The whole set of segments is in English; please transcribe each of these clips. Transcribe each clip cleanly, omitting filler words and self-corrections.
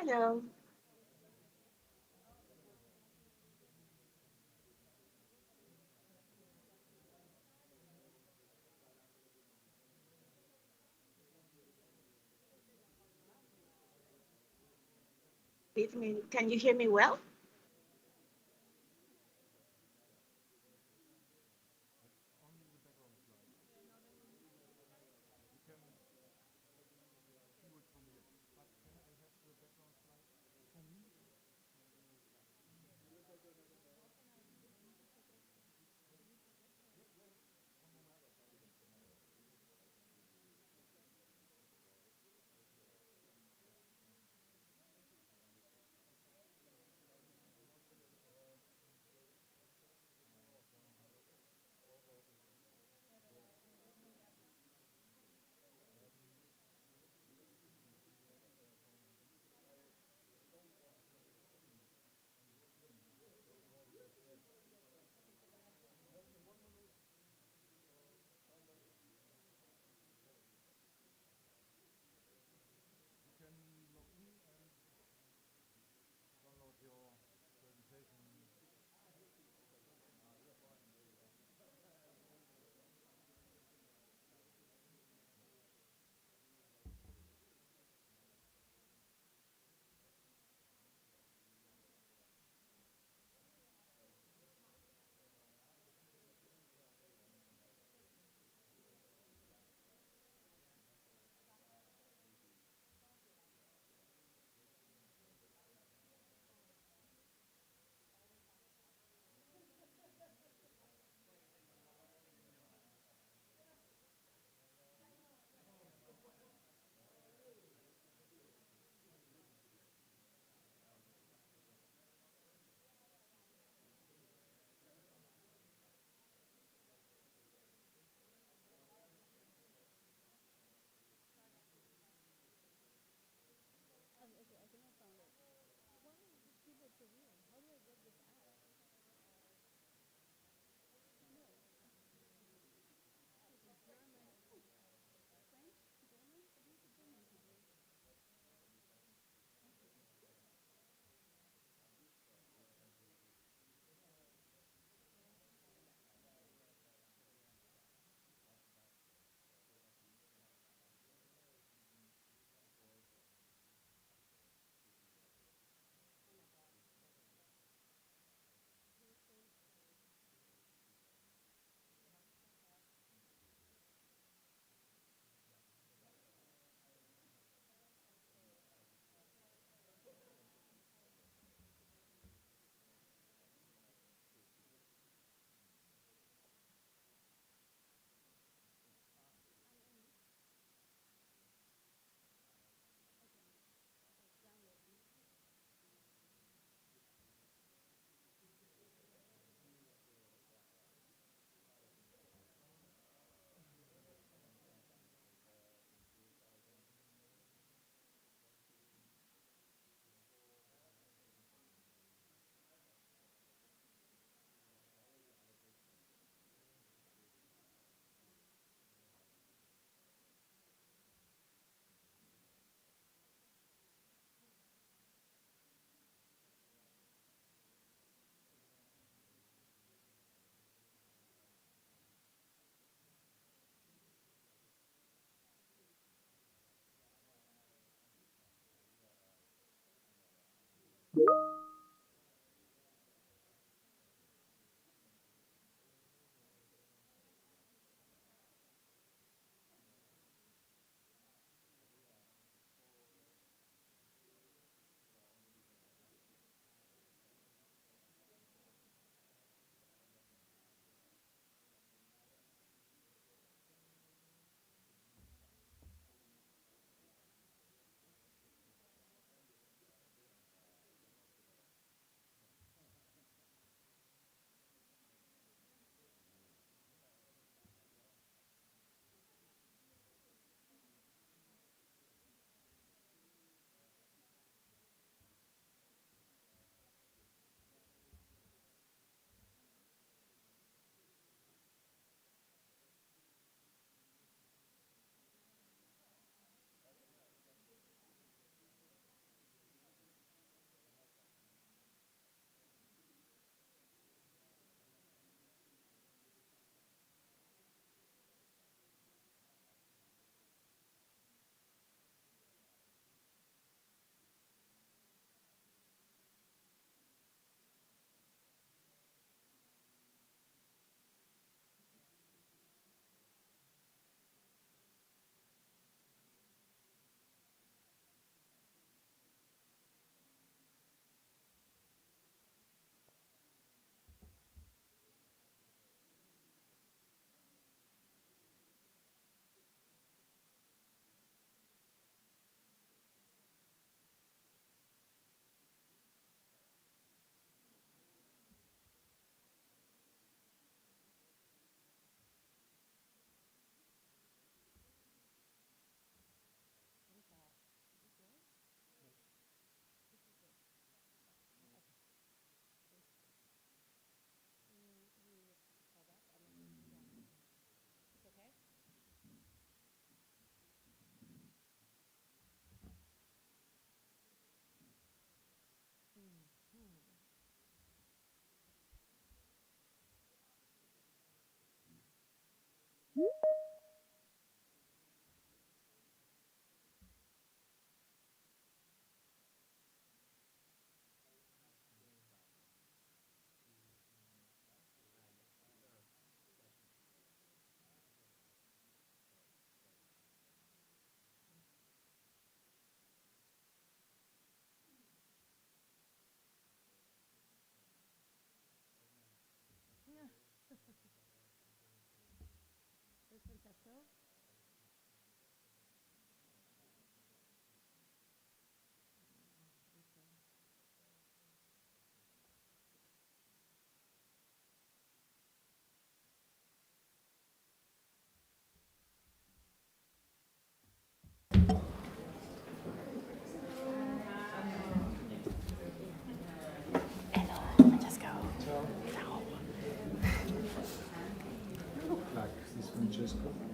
Hello. Can you hear me well?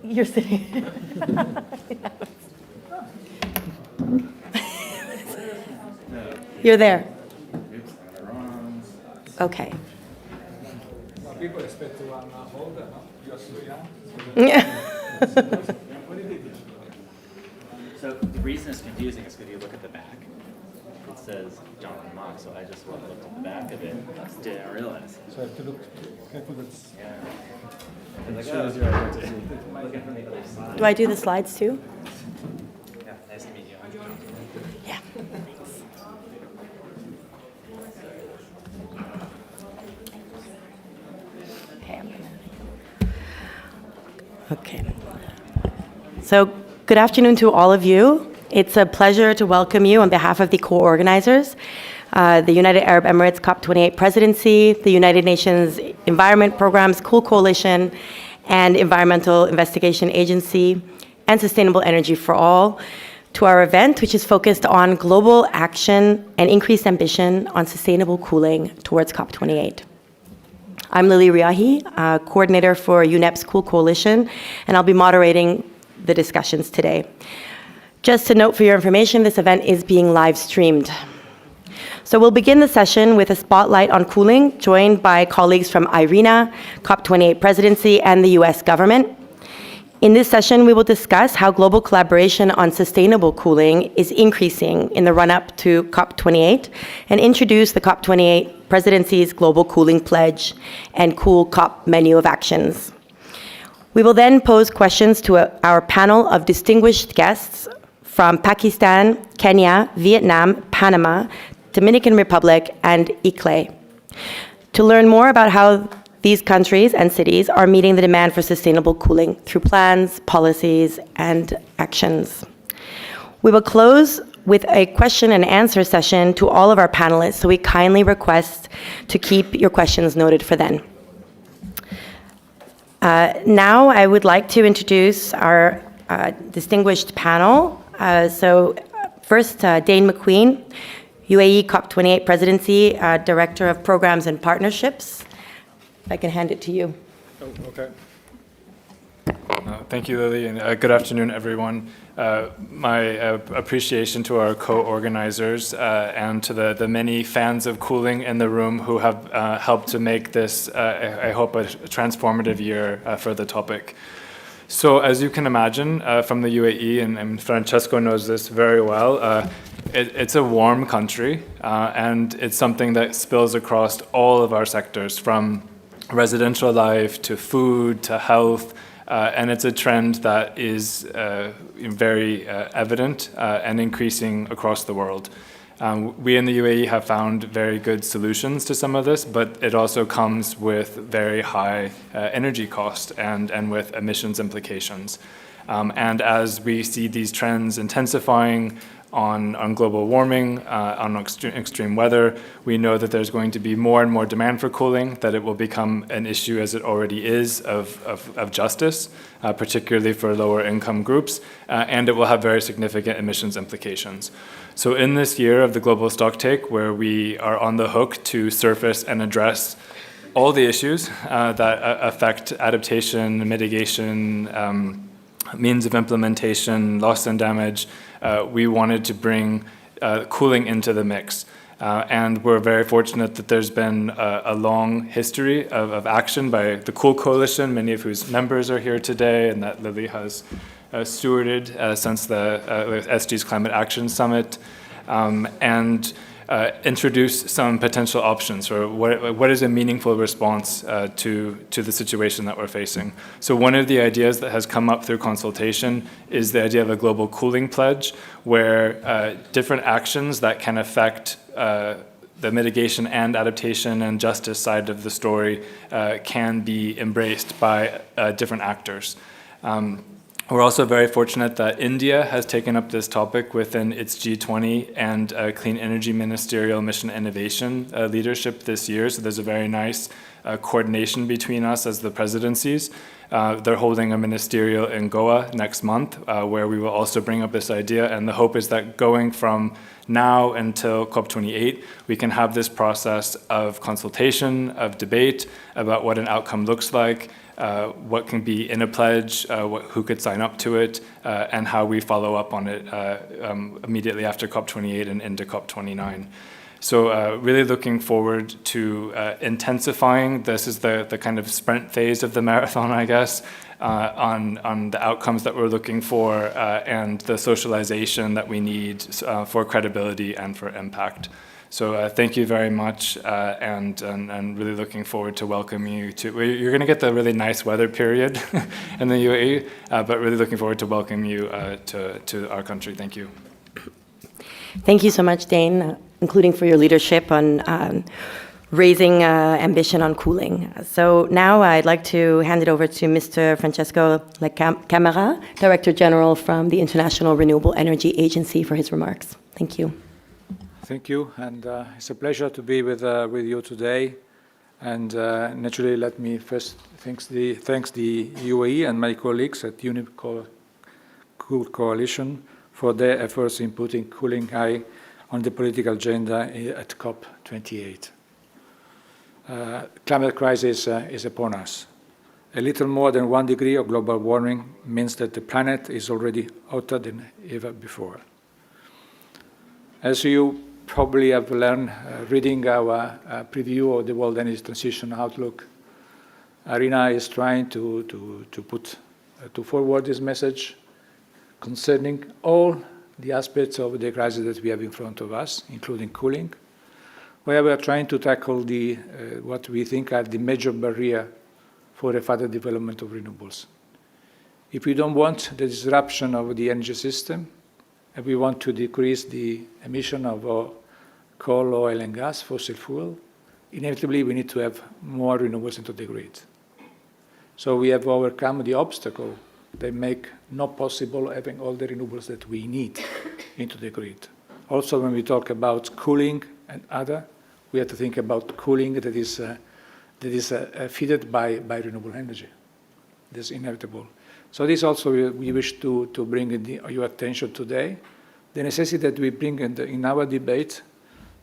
You're sitting. You're there. Okay. People expect to hold that, no? You're so young. So the reason it's confusing is because you look at the back. It says John Mock, so I just looked at the back of it. Didn't realize. So I have to look careful. That's Like, oh, looking from the other side. Do I do the slides too? Yeah, nice to meet you. Yeah. Thanks. Okay. So, good afternoon to all of you. It's a pleasure to welcome you on behalf of the co-organizers, the United Arab Emirates COP28 Presidency, the United Nations Environment Programme's Cool Coalition, and Environmental Investigation Agency, and Sustainable Energy for All, to our event, which is focused on global action and increased ambition on sustainable cooling towards COP28. I'm Lily Riahi, coordinator for UNEP's Cool Coalition, and I'll be moderating the discussions today. Just to note for your information, this event is being live streamed. So we'll begin the session with a spotlight on cooling, joined by colleagues from IRENA, COP28 Presidency, and the US government. In this session, we will discuss how global collaboration on sustainable cooling is increasing in the run-up to COP28 and introduce the COP28 Presidency's Global Cooling Pledge and Cool COP menu of actions. We will then pose questions to our panel of distinguished guests from Pakistan, Kenya, Vietnam, Panama, Dominican Republic, and ICLE, to learn more about how these countries and cities are meeting the demand for sustainable cooling through plans, policies, and actions. We will close with a question and answer session to all of our panelists, so we kindly request to keep your questions noted for then. Now I would like to introduce our distinguished panel. First, Dane McQueen, UAE COP28 Presidency, Director of Programs and Partnerships. If I can hand it to you. Oh, okay. Thank you, Lily, and good afternoon, everyone. My appreciation to our co-organizers and to the many fans of cooling in the room who have helped to make this, I hope, a transformative year for the topic. So as you can imagine, from the UAE, and Francesco knows this very well, it's a warm country, and it's something that spills across all of our sectors, from residential life to food to health, and it's a trend that is very evident and increasing across the world. We in the UAE have found very good solutions to some of this, but it also comes with very high energy costs and with emissions implications. And as we see these trends intensifying on global warming, on extreme weather, we know that there's going to be more and more demand for cooling, that it will become an issue, as it already is, of justice, particularly for lower income groups, and it will have very significant emissions implications. So in this year of the Global Stocktake, where we are on the hook to surface and address all the issues that affect adaptation, mitigation, means of implementation, loss and damage, we wanted to bring cooling into the mix. And we're very fortunate that there's been a long history of action by the Cool Coalition, many of whose members are here today, and that Lily has stewarded since the SDG's Climate Action Summit, and introduce some potential options for what is a meaningful response to the situation that we're facing. So one of the ideas that has come up through consultation is the idea of a global cooling pledge, where different actions that can affect the mitigation and adaptation and justice side of the story can be embraced by different actors. We're also very fortunate that India has taken up this topic within its G20 and Clean Energy Ministerial Mission Innovation leadership this year. So there's a very nice coordination between us as the presidencies. They're holding a ministerial in Goa next month, where we will also bring up this idea. And the hope is that going from now until COP28, we can have this process of consultation, of debate about what an outcome looks like, what can be in a pledge, who could sign up to it, and how we follow up on it immediately after COP28 and into COP29. So really looking forward to intensifying. This is the kind of sprint phase of the marathon, I guess, on the outcomes that we're looking for and the socialization that we need for credibility and for impact. So thank you very much, and really looking forward to welcome you to. You're going to get the really nice weather period in the UAE, but really looking forward to welcome you to our country. Thank you. Thank you so much, Dane, including for your leadership on raising ambition on cooling. So now I'd like to hand it over to Mr. Francesco Camera, Director General from the International Renewable Energy Agency, for his remarks. Thank you. Thank you, and it's a pleasure to be with you today. And naturally, let me first thanks the UAE and my colleagues at UNEP Cool Coalition for their efforts in putting cooling high on the political agenda at COP28. Climate crisis is upon us. A little more than 1 degree of global warming means that the planet is already hotter than ever before. As you probably have learned reading our preview of the World Energy Transition Outlook, ARENA is trying to forward this message concerning all the aspects of the crisis that we have in front of us, including cooling, where we are trying to tackle what we think are the major barrier for the further development of renewables. If we don't want the disruption of the energy system, and we want to decrease the emission of coal, oil, and gas, fossil fuel, inevitably we need to have more renewables into the grid. So we have overcome the obstacle that make not possible having all the renewables that we need into the grid. Also, when we talk about cooling and other, we have to think about cooling that is fed by renewable energy. This is inevitable. So this also we wish to bring your attention today, the necessity that we bring in our debate,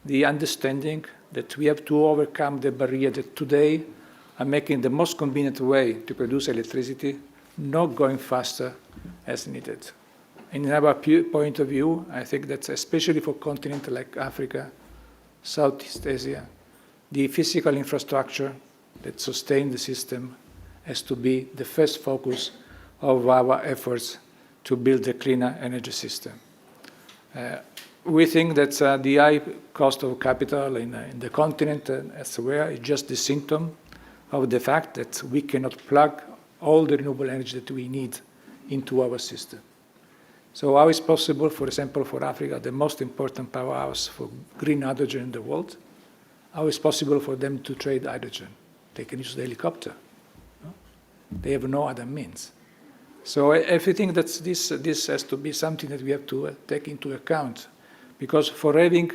the understanding that we have to overcome the barrier that today are making the most convenient way to produce electricity, not going faster as needed. In our point of view, I think that especially for continents like Africa, Southeast Asia, the physical infrastructure that sustains the system has to be the first focus of our efforts to build a cleaner energy system. We think that the high cost of capital in the continent elsewhere is just the symptom of the fact that we cannot plug all the renewable energy that we need into our system. So how is possible, for example, for Africa, the most important powerhouse for green hydrogen in the world, how is possible for them to trade hydrogen? They can use the helicopter. No? They have no other means. So I think that this has to be something that we have to take into account, because for having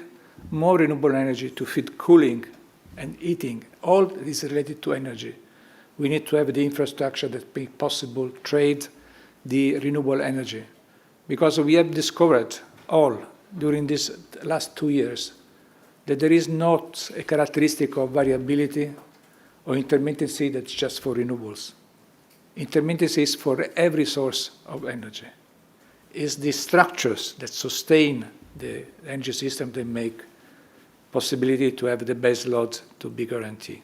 more renewable energy to feed cooling and heating, all is related to energy, we need to have the infrastructure that make possible trade the renewable energy. Because we have discovered all during these last 2 years that there is not a characteristic of variability or intermittency that's just for renewables. Intermittency is for every source of energy. It's the structures that sustain the energy system that make possibility to have the base load to be guaranteed.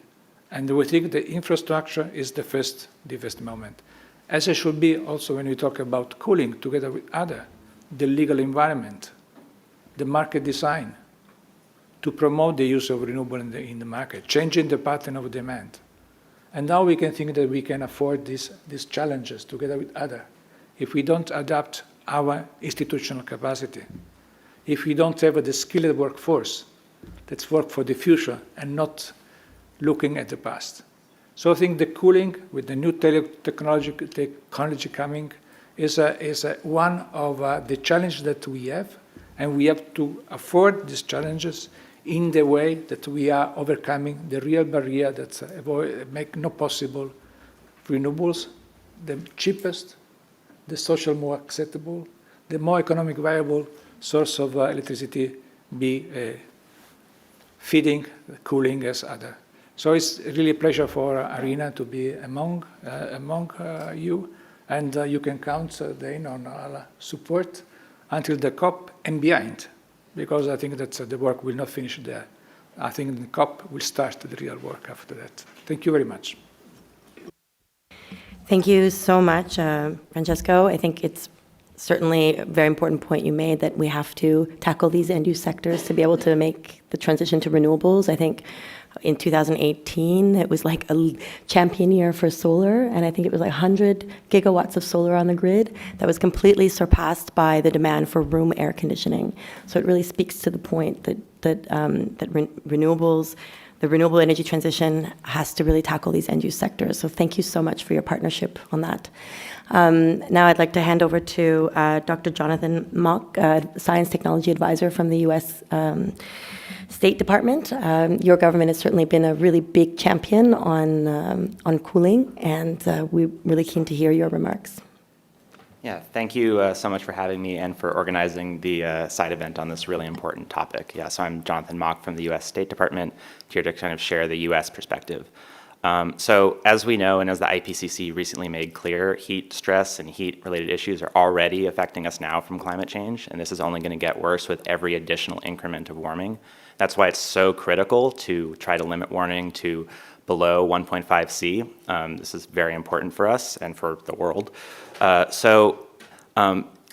And we think the infrastructure is the first moment. As it should be also when we talk about cooling together with other, the legal environment, the market design, to promote the use of renewable in the market, changing the pattern of demand. And now we can think that we can afford these challenges together with other. If we don't adapt our institutional capacity, if we don't have the skilled workforce that's work for the future and not looking at the past. So I think the cooling with the new technology coming is one of the challenges that we have, and we have to afford these challenges in the way that we are overcoming the real barrier that make not possible renewables, the cheapest, the social more acceptable, the more economic viable source of electricity be feeding, cooling as other. So it's really a pleasure for Arena to be among you, and you can count then on our support until the COP and behind, because I think that the work will not finish there. I think the COP will start the real work after that. Thank you very much. Thank you so much, Francesco. I think it's certainly a very important point you made that we have to tackle these end-use sectors to be able to make the transition to renewables. I think in 2018, it was like a champion year for solar, and I think it was like 100 gigawatts of solar on the grid that was completely surpassed by the demand for room air conditioning. So it really speaks to the point that renewables, the renewable energy transition has to really tackle these end-use sectors. So thank you so much for your partnership on that. Now I'd like to hand over to Dr. Jonathan Mock, Science Technology Advisor from the U.S. State Department. Your government has certainly been a really big champion on cooling, and we're really keen to hear your remarks. Yeah, thank you so much for having me and for organizing the side event on this really important topic. Yeah, so I'm Jonathan Mock from the U.S. State Department, here to kind of share the U.S. perspective. So as we know, and as the IPCC recently made clear, heat stress and heat-related issues are already affecting us now from climate change, and this is only going to get worse with every additional increment of warming. That's why it's so critical to try to limit warming to below 1.5 C. This is very important for us and for the world.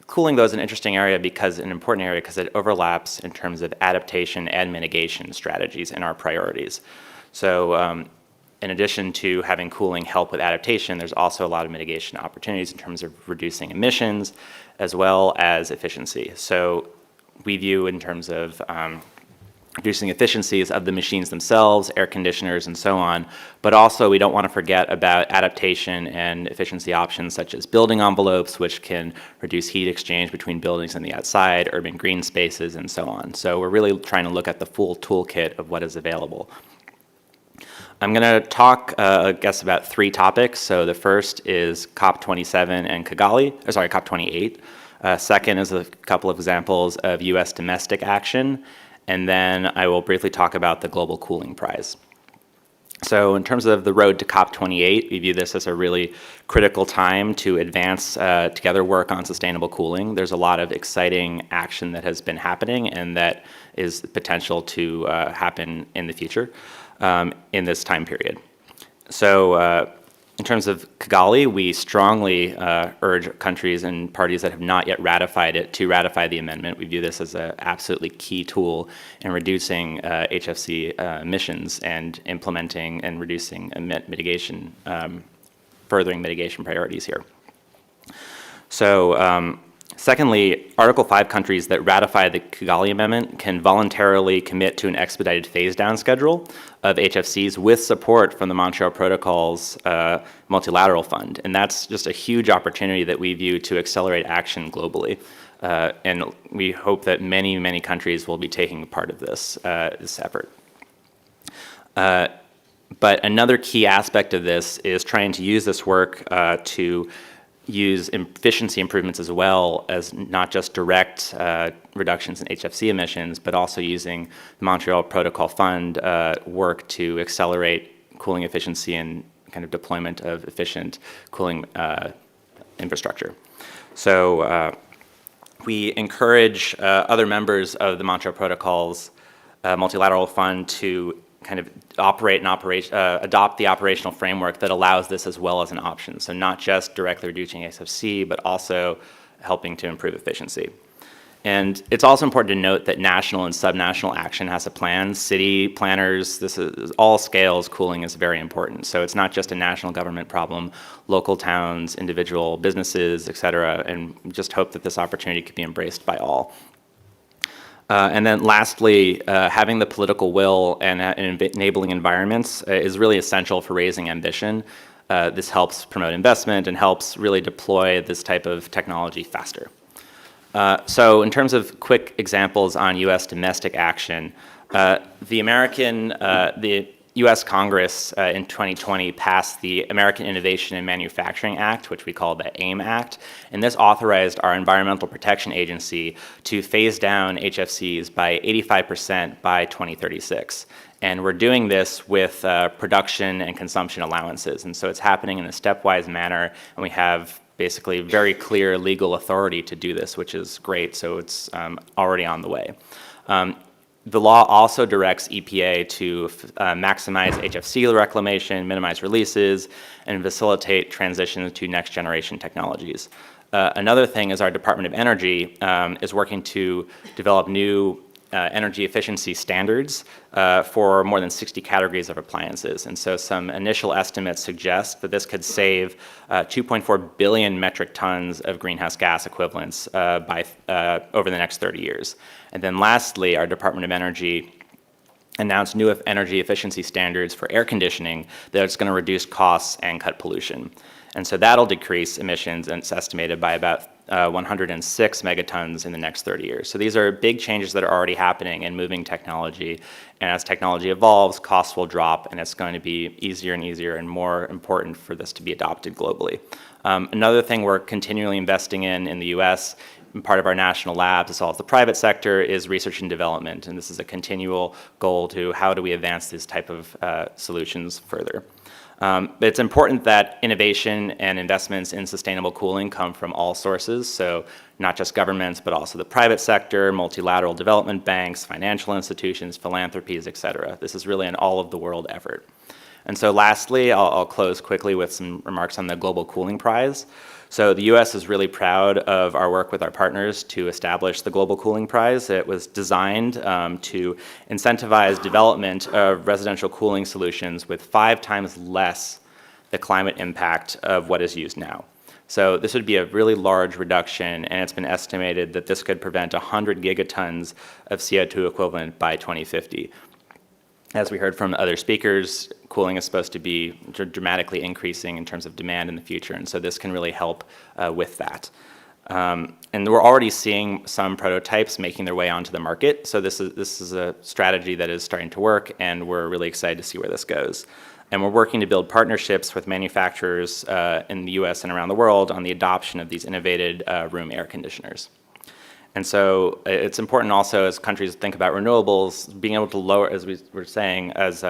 Cooling, though, is an interesting area an important area because it overlaps in terms of adaptation and mitigation strategies in our priorities. So in addition to having cooling help with adaptation, there's also a lot of mitigation opportunities in terms of reducing emissions as well as efficiency. So we view in terms of reducing efficiencies of the machines themselves, air conditioners, and so on. But also, we don't want to forget about adaptation and efficiency options such as building envelopes, which can reduce heat exchange between buildings and the outside, urban green spaces, and so on. So we're really trying to look at the full toolkit of what is available. I'm going to talk, I guess, about three topics. So the first is COP27 and COP28. Second is a couple of examples of U.S. domestic action. And then I will briefly talk about the Global Cooling Prize. So in terms of the road to COP28, we view this as a really critical time to advance together work on sustainable cooling. There's a lot of exciting action that has been happening and that is potential to happen in the future in this time period. So in terms of Kigali, we strongly urge countries and parties that have not yet ratified it to ratify the amendment. We view this as an absolutely key tool in reducing HFC emissions and implementing and reducing mitigation, furthering mitigation priorities here. So secondly, Article 5 countries that ratify the Kigali Amendment can voluntarily commit to an expedited phase-down schedule of HFCs with support from the Montreal Protocol's multilateral fund. And that's just a huge opportunity that we view to accelerate action globally. And we hope that many, many countries will be taking part of this effort. But another key aspect of this is trying to use this work to use efficiency improvements as well as not just direct reductions in HFC emissions, but also using the Montreal Protocol Fund work to accelerate cooling efficiency and kind of deployment of efficient cooling infrastructure. So we encourage other members of the Montreal Protocol's multilateral fund to kind of adopt the operational framework that allows this as well as an option. So not just directly reducing HFC, but also helping to improve efficiency. And it's also important to note that national and subnational action has a plan. City planners, this is all scales, cooling is very important. So it's not just a national government problem, local towns, individual businesses, et cetera, and we just hope that this opportunity could be embraced by all. And then lastly, having the political will and enabling environments is really essential for raising ambition. This helps promote investment and helps really deploy this type of technology faster. So in terms of quick examples on US domestic action, the US Congress in 2020 passed the American Innovation and Manufacturing Act, which we call the AIM Act, and this authorized our Environmental Protection Agency to phase down HFCs by 85% by 2036. And we're doing this with production and consumption allowances, and so it's happening in a stepwise manner, and we have basically very clear legal authority to do this, which is great, so it's already on the way. The law also directs EPA to maximize HFC reclamation, minimize releases, and facilitate transition to next generation technologies. Another thing is our Department of Energy is working to develop new energy efficiency standards for more than 60 categories of appliances. And so some initial estimates suggest that this could save 2.4 billion metric tons of greenhouse gas equivalents over the next 30 years. And then lastly, our Department of Energy announced new energy efficiency standards for air conditioning that's going to reduce costs and cut pollution. And so that'll decrease emissions, and it's estimated by about 106 megatons in the next 30 years. So these are big changes that are already happening in moving technology. And as technology evolves, costs will drop, and it's going to be easier and easier and more important for this to be adopted globally. Another thing we're continually investing in the US, part of our national lab as well as the private sector, is research and development. And this is a continual goal to how do we advance these type of solutions further. But it's important that innovation and investments in sustainable cooling come from all sources, so not just governments, but also the private sector, multilateral development banks, financial institutions, philanthropies, et cetera. This is really an all-of-the-world effort. And so lastly, I'll close quickly with some remarks on the Global Cooling Prize. So the US is really proud of our work with our partners to establish the Global Cooling Prize. It was designed to incentivize development of residential cooling solutions with 5 times less the climate impact of what is used now. So this would be a really large reduction, and it's been estimated that this could prevent 100 gigatons of CO2 equivalent by 2050. As we heard from other speakers, cooling is supposed to be dramatically increasing in terms of demand in the future, and so this can really help with that. And we're already seeing some prototypes making their way onto the market, so this is a strategy that is starting to work, and we're really excited to see where this goes. And we're working to build partnerships with manufacturers in the US and around the world on the adoption of these innovative room air conditioners. And so it's important also as countries think about renewables, being able to lower, as we were saying, as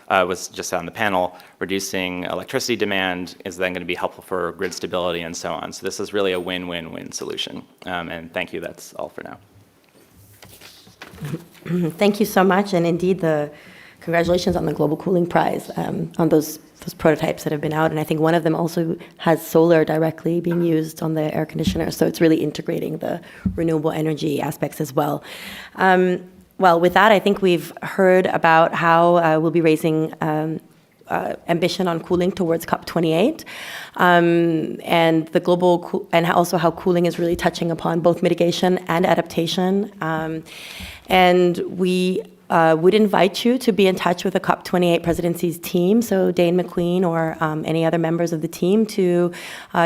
was just on the panel, reducing electricity demand is then going to be helpful for grid stability and so on. So this is really a win-win-win solution. And thank you, that's all for now. Thank you so much, and indeed congratulations on the Global Cooling Prize, on those prototypes that have been out, and I think one of them also has solar directly being used on the air conditioner, so it's really integrating the renewable energy aspects as well. Well, with that, I think we've heard about how we'll be raising ambition on cooling towards COP28, and the global and also how cooling is really touching upon both mitigation and adaptation, and we would invite you to be in touch with the COP28 Presidency's team, so Dane McQueen or any other members of the team, to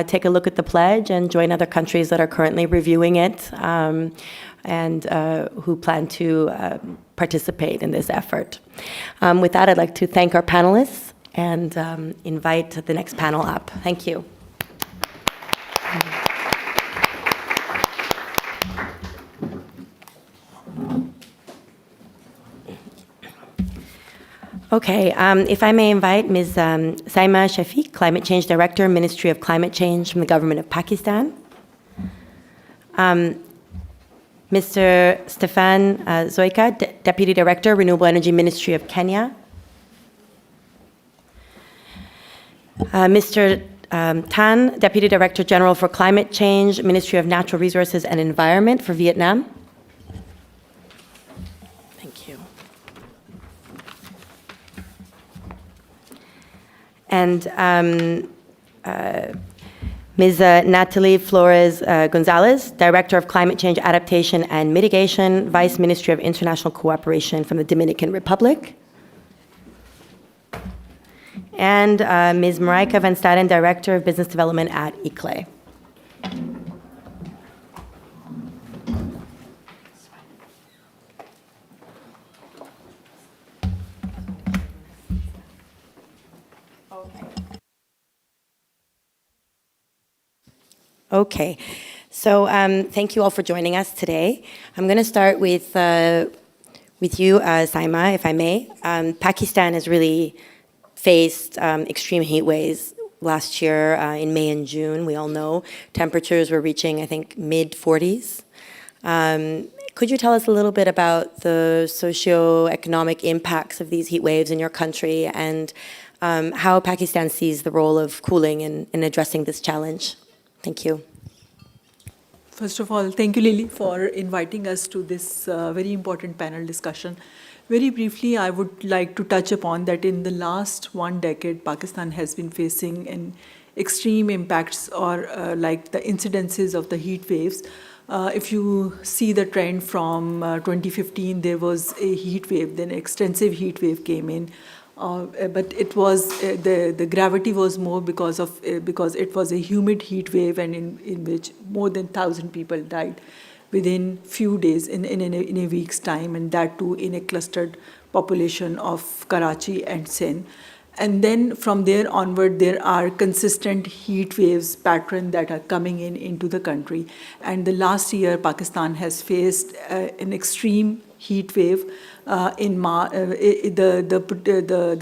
take a look at the pledge and join other countries that are currently reviewing it and who plan to participate in this effort. With that, I'd like to thank our panelists and invite the next panel up. Thank you. Okay, if I may invite Ms. Saima Shafiq, Climate Change Director, Ministry of Climate Change from the Government of Pakistan. Mr. Stefan Zoika, Deputy Director, Renewable Energy Ministry of Kenya. Mr. Tan, Deputy Director General for Climate Change, Ministry of Natural Resources and Environment for Vietnam. Thank you. And Ms. Natalie Flores Gonzalez, Director of Climate Change Adaptation and Mitigation, Vice Ministry of International Cooperation from the Dominican Republic. And Ms. Marijke van Staden, Director of Business Development at ICLE. Okay, so thank you all for joining us today. I'm going to start with you, Saima, if I may. Pakistan has really faced extreme heat waves last year in May and June. We all know temperatures were reaching, I think, mid-40s. Could you tell us a little bit about the socio-economic impacts of these heat waves in your country and how Pakistan sees the role of cooling in addressing this challenge? Thank you. First of all, thank you, Lily, for inviting us to this very important panel discussion. Very briefly, I would like to touch upon that in the last 1 decade, Pakistan has been facing an extreme impacts or like the incidences of the heat waves. If you see the trend from 2015, there was a heat wave, then extensive heat wave came in. But it was the gravity was more because it was a humid heat wave and in which more than 1,000 people died within few days in a week's time, and that too in a clustered population of Karachi and Sindh. And then from there onward, there are consistent heat waves pattern that are coming into the country. And the last year, Pakistan has faced an extreme heat wave. The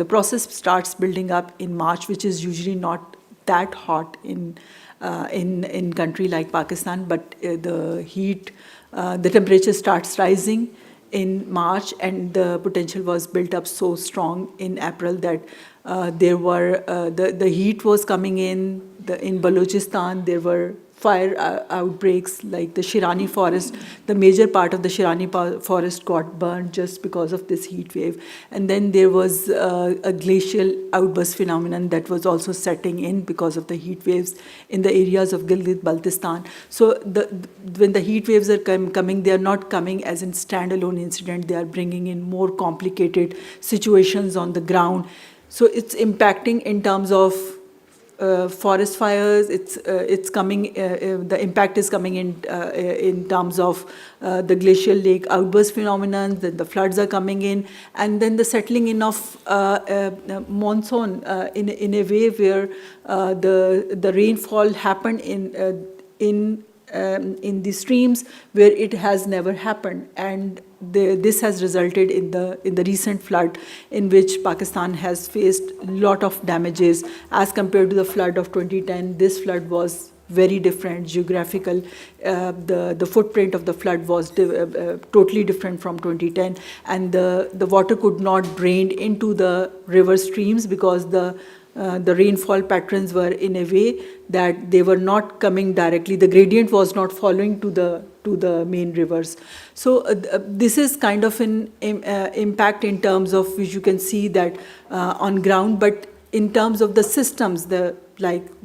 process starts building up in March, which is usually not that hot in country like Pakistan, but the temperature starts rising in March, and the potential was built up so strong in April that the heat was coming in. In Balochistan, there were fire outbreaks like the Shirani forest. The major part of the Shirani forest got burned just because of this heat wave. And then there was a glacial outburst phenomenon that was also setting in because of the heat waves in the areas of Gilgit-Baltistan. So when the heat waves are coming, they are not coming as in standalone incident. They are bringing in more complicated situations on the ground. So it's impacting in terms of forest fires. It's coming. The impact is coming in terms of the glacial lake outburst phenomenon. Then the floods are coming in, and then the settling in of monsoon in a way where the rainfall happened in the streams where it has never happened, and this has resulted in the recent flood in which Pakistan has faced a lot of damages as compared to the flood of 2010. This flood was very different geographical. The footprint of the flood was totally different from 2010, and the water could not drain into the river streams because the rainfall patterns were in a way that they were not coming directly. The gradient was not following to the main rivers. So this is kind of an impact in terms of which you can see that on ground. But in terms of the systems, the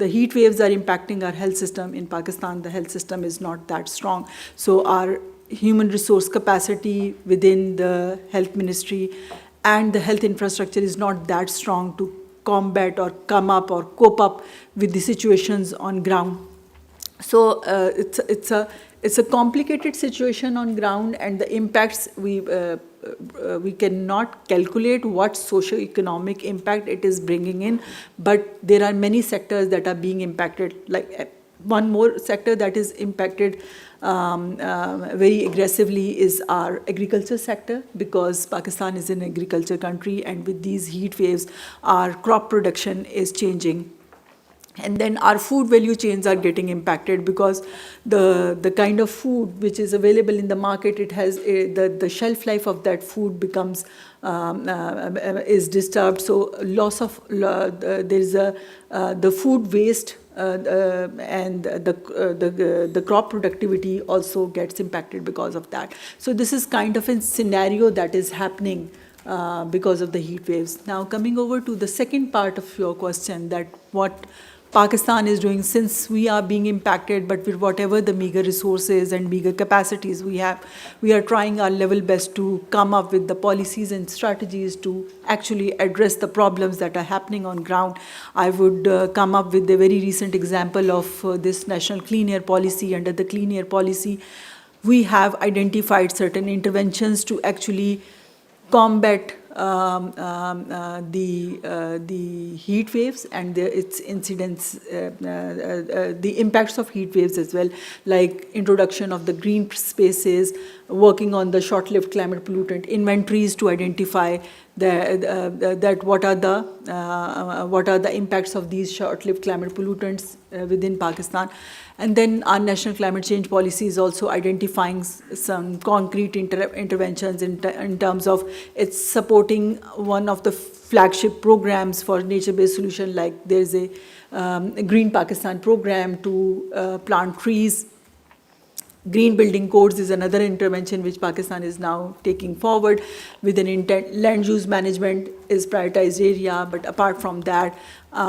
heat waves are impacting our health system. In Pakistan, the health system is not that strong. So our human resource capacity within the health ministry and the health infrastructure is not that strong to combat or come up or cope up with the situations on ground. So it's a complicated situation on ground, and the impacts we cannot calculate what socio-economic impact it is bringing in, but there are many sectors that are being impacted. Like one more sector that is impacted very aggressively is our agriculture sector, because Pakistan is an agriculture country, and with these heat waves, our crop production is changing. And then our food value chains are getting impacted because the kind of food which is available in the market, it has the shelf life of that food becomes is disturbed. So loss of there is the food waste and the crop productivity also gets impacted because of that. So this is kind of a scenario that is happening because of the heat waves. Now coming over to the second part of your question, that Pakistan is doing, since we are being impacted, but with whatever the meager resources and meager capacities we have, we are trying our level best to come up with the policies and strategies to actually address the problems that are happening on ground. I would come up with a very recent example of this national clean air policy. Under the clean air policy, we have identified certain interventions to actually combat the heat waves and its incidents, the impacts of heat waves as well, like introduction of the green spaces, working on the short-lived climate pollutant inventories to identify that what are the impacts of these short-lived climate pollutants within Pakistan. And then our national climate change policy is also identifying some concrete interventions in terms of it's supporting one of the flagship programs for nature-based solution, like there's a Green Pakistan program to plant trees. Green building codes is another intervention which Pakistan is now taking forward with an intent. Land use management is prioritized area, but apart from that,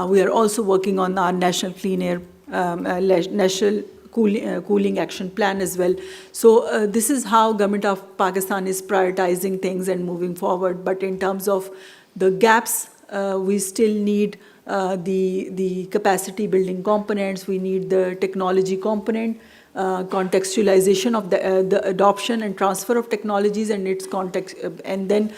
we are also working on our national clean air, national cooling action plan as well. So this is how government of Pakistan is prioritizing things and moving forward. But in terms of the gaps, we still need the capacity building components, we need the technology component, contextualization of the adoption and transfer of technologies and its context, and then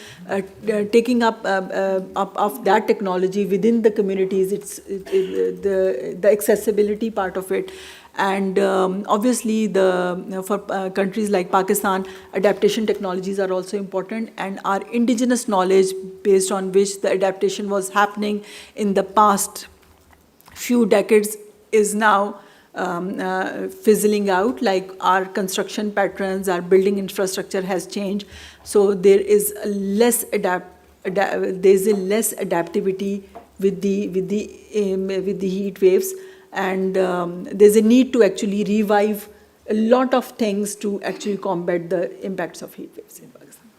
taking up of that technology within the communities, the accessibility part of it. And obviously, for countries like Pakistan, adaptation technologies are also important, and our indigenous knowledge based on which the adaptation was happening in the past few decades is now fizzling out. Like our construction patterns, our building infrastructure has changed, so there is a less adaptivity with the heat waves, and there's a need to actually revive a lot of things to actually combat the impacts of heat waves in Pakistan.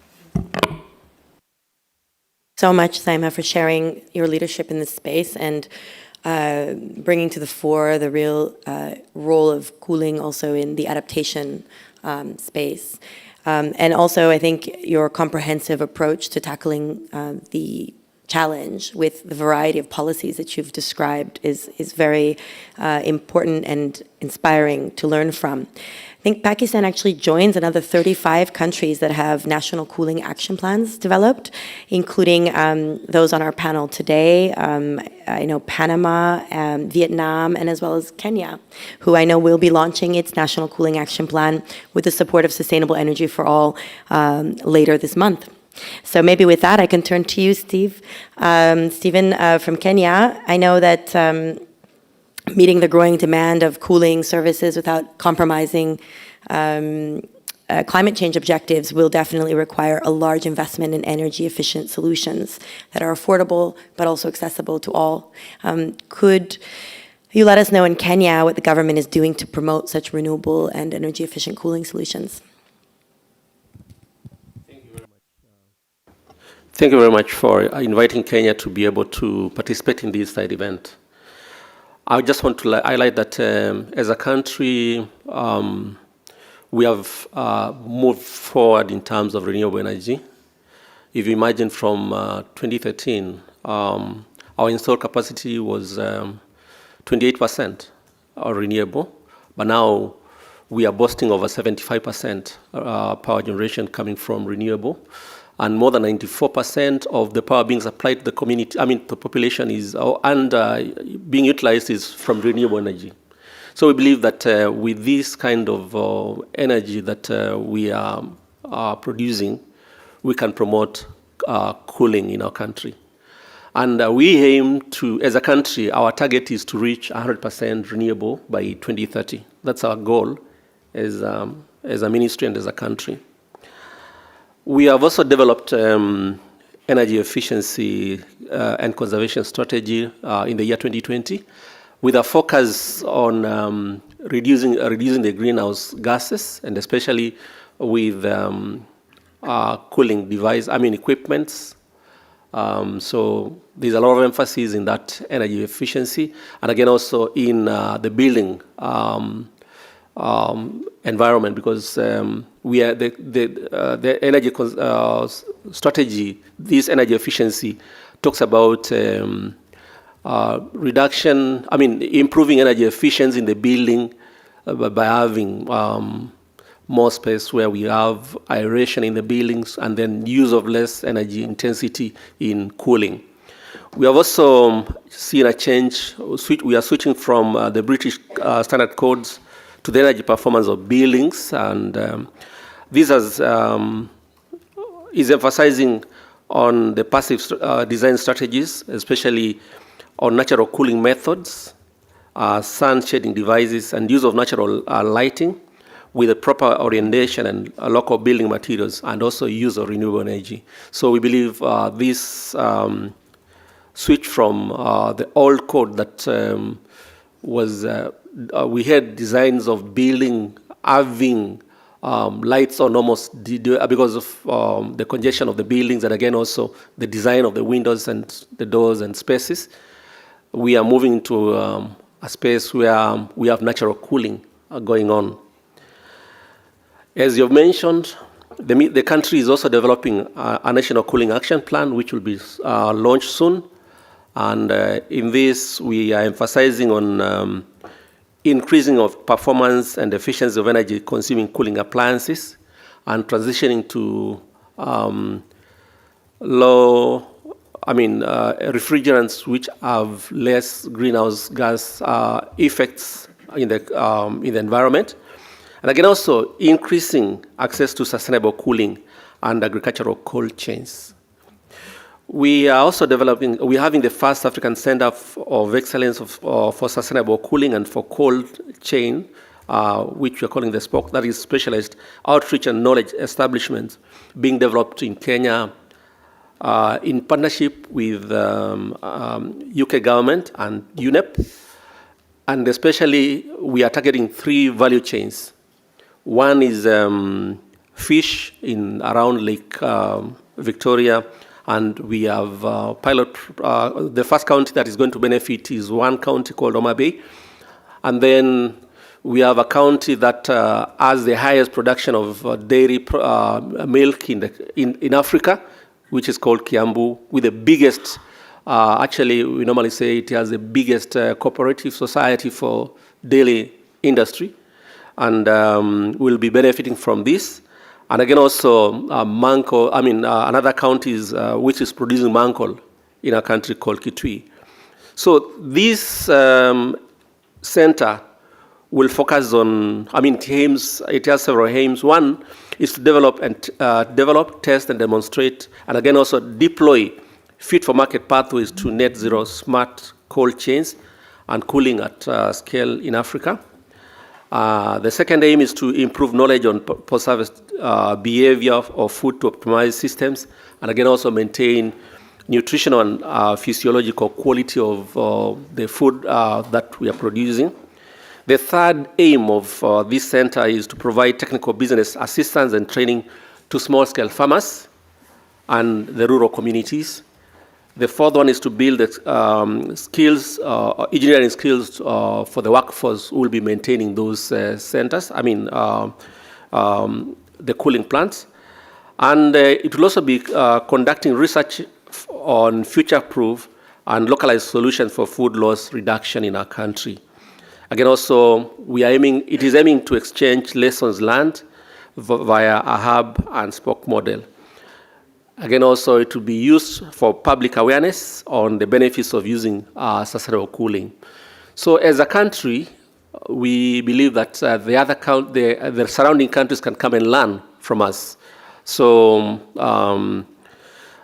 So much, Saima, for sharing your leadership in this space and bringing to the fore the real role of cooling also in the adaptation space. And also, I think your comprehensive approach to tackling the challenge with the variety of policies that you've described is very important and inspiring to learn from. I think Pakistan actually joins another 35 countries that have national cooling action plans developed, including those on our panel today. I know Panama, Vietnam, and as well as Kenya, who I know will be launching its national cooling action plan with the support of Sustainable Energy for All later this month. So maybe with that, I can turn to you, Steve. Stephen from Kenya, I know that meeting the growing demand of cooling services without compromising climate change objectives will definitely require a large investment in energy-efficient solutions that are affordable but also accessible to all. Could you let us know in Kenya what the government is doing to promote such renewable and energy-efficient cooling solutions? Thank you very much for inviting Kenya to be able to participate in this side event. I just want to highlight that as a country, we have moved forward in terms of renewable energy. If you imagine from 2013, our installed capacity was 28% renewable, but now we are boasting over 75% power generation coming from renewable. And more than 94% of the power being supplied to the community, the population is, being utilized is from renewable energy. So we believe that with this kind of energy that we are producing, we can promote cooling in our country. And we aim to, as a country, our target is to reach 100% renewable by 2030. That's our goal as a ministry and as a country. We have also developed energy efficiency and conservation strategy in the year 2020 with a focus on reducing the greenhouse gases, and especially with cooling equipments, So there's a lot of emphasis in that energy efficiency, and again also in the building environment, because we are the energy strategy. This energy efficiency talks about improving energy efficiency in the building by having more space where we have aeration in the buildings, and then use of less energy intensity in cooling. We have also seen a change. We are switching from the British standard codes to the energy performance of buildings, and this is emphasizing on the passive design strategies, especially on natural cooling methods, sun shading devices, and use of natural lighting, with a proper orientation and local building materials, and also use of renewable energy. So we believe this switch from the old code that we had designs of building having lights on almost because of the congestion of the buildings, and again also the design of the windows and the doors and spaces. We are moving into a space where we have natural cooling going on. As you've mentioned, the country is also developing a national cooling action plan, which will be launched soon. And in this, we are emphasizing on increasing of performance and efficiency of energy-consuming cooling appliances, and transitioning to refrigerants which have less greenhouse gas effects in the environment. And again, also increasing access to sustainable cooling and agricultural cold chains. We are also we're having the first African Center of Excellence for Sustainable Cooling and for Cold Chain, which we're calling the SPOC, that is Specialized Outreach and Knowledge Establishment, being developed in Kenya in partnership with UK government and UNEP. And especially, we are targeting 3 value chains. One is fish in around Lake Victoria, and we have pilot. The first county that is going to benefit is one county called Homa Bay, and then we have a county that has the highest production of dairy milk in Africa, which is called Kiambu, with the biggest. Actually, we normally say it has the biggest cooperative society for dairy industry, and we'll be benefiting from this. And again, also another county is, which is producing mancol in a country called Kitui. So this center will focus on, it has several aims. One is to develop, test, and demonstrate, and again also deploy fit-for-market pathways to net zero smart cold chains and cooling at scale in Africa. The second aim is to improve knowledge on post-harvest behavior of food to optimize systems, and again also maintain nutritional and physiological quality of the food that we are producing. The third aim of this center is to provide technical business assistance and training to small-scale farmers and the rural communities. The fourth one is to build skills, engineering skills for the workforce who will be maintaining those centers, the cooling plants. And it will also be conducting research on future-proof and localized solutions for food loss reduction in our country. Again, also, it is aiming to exchange lessons learned via a hub and spoke model. Again, also, it will be used for public awareness on the benefits of using sustainable cooling. So as a country, we believe that the surrounding countries can come and learn from us. So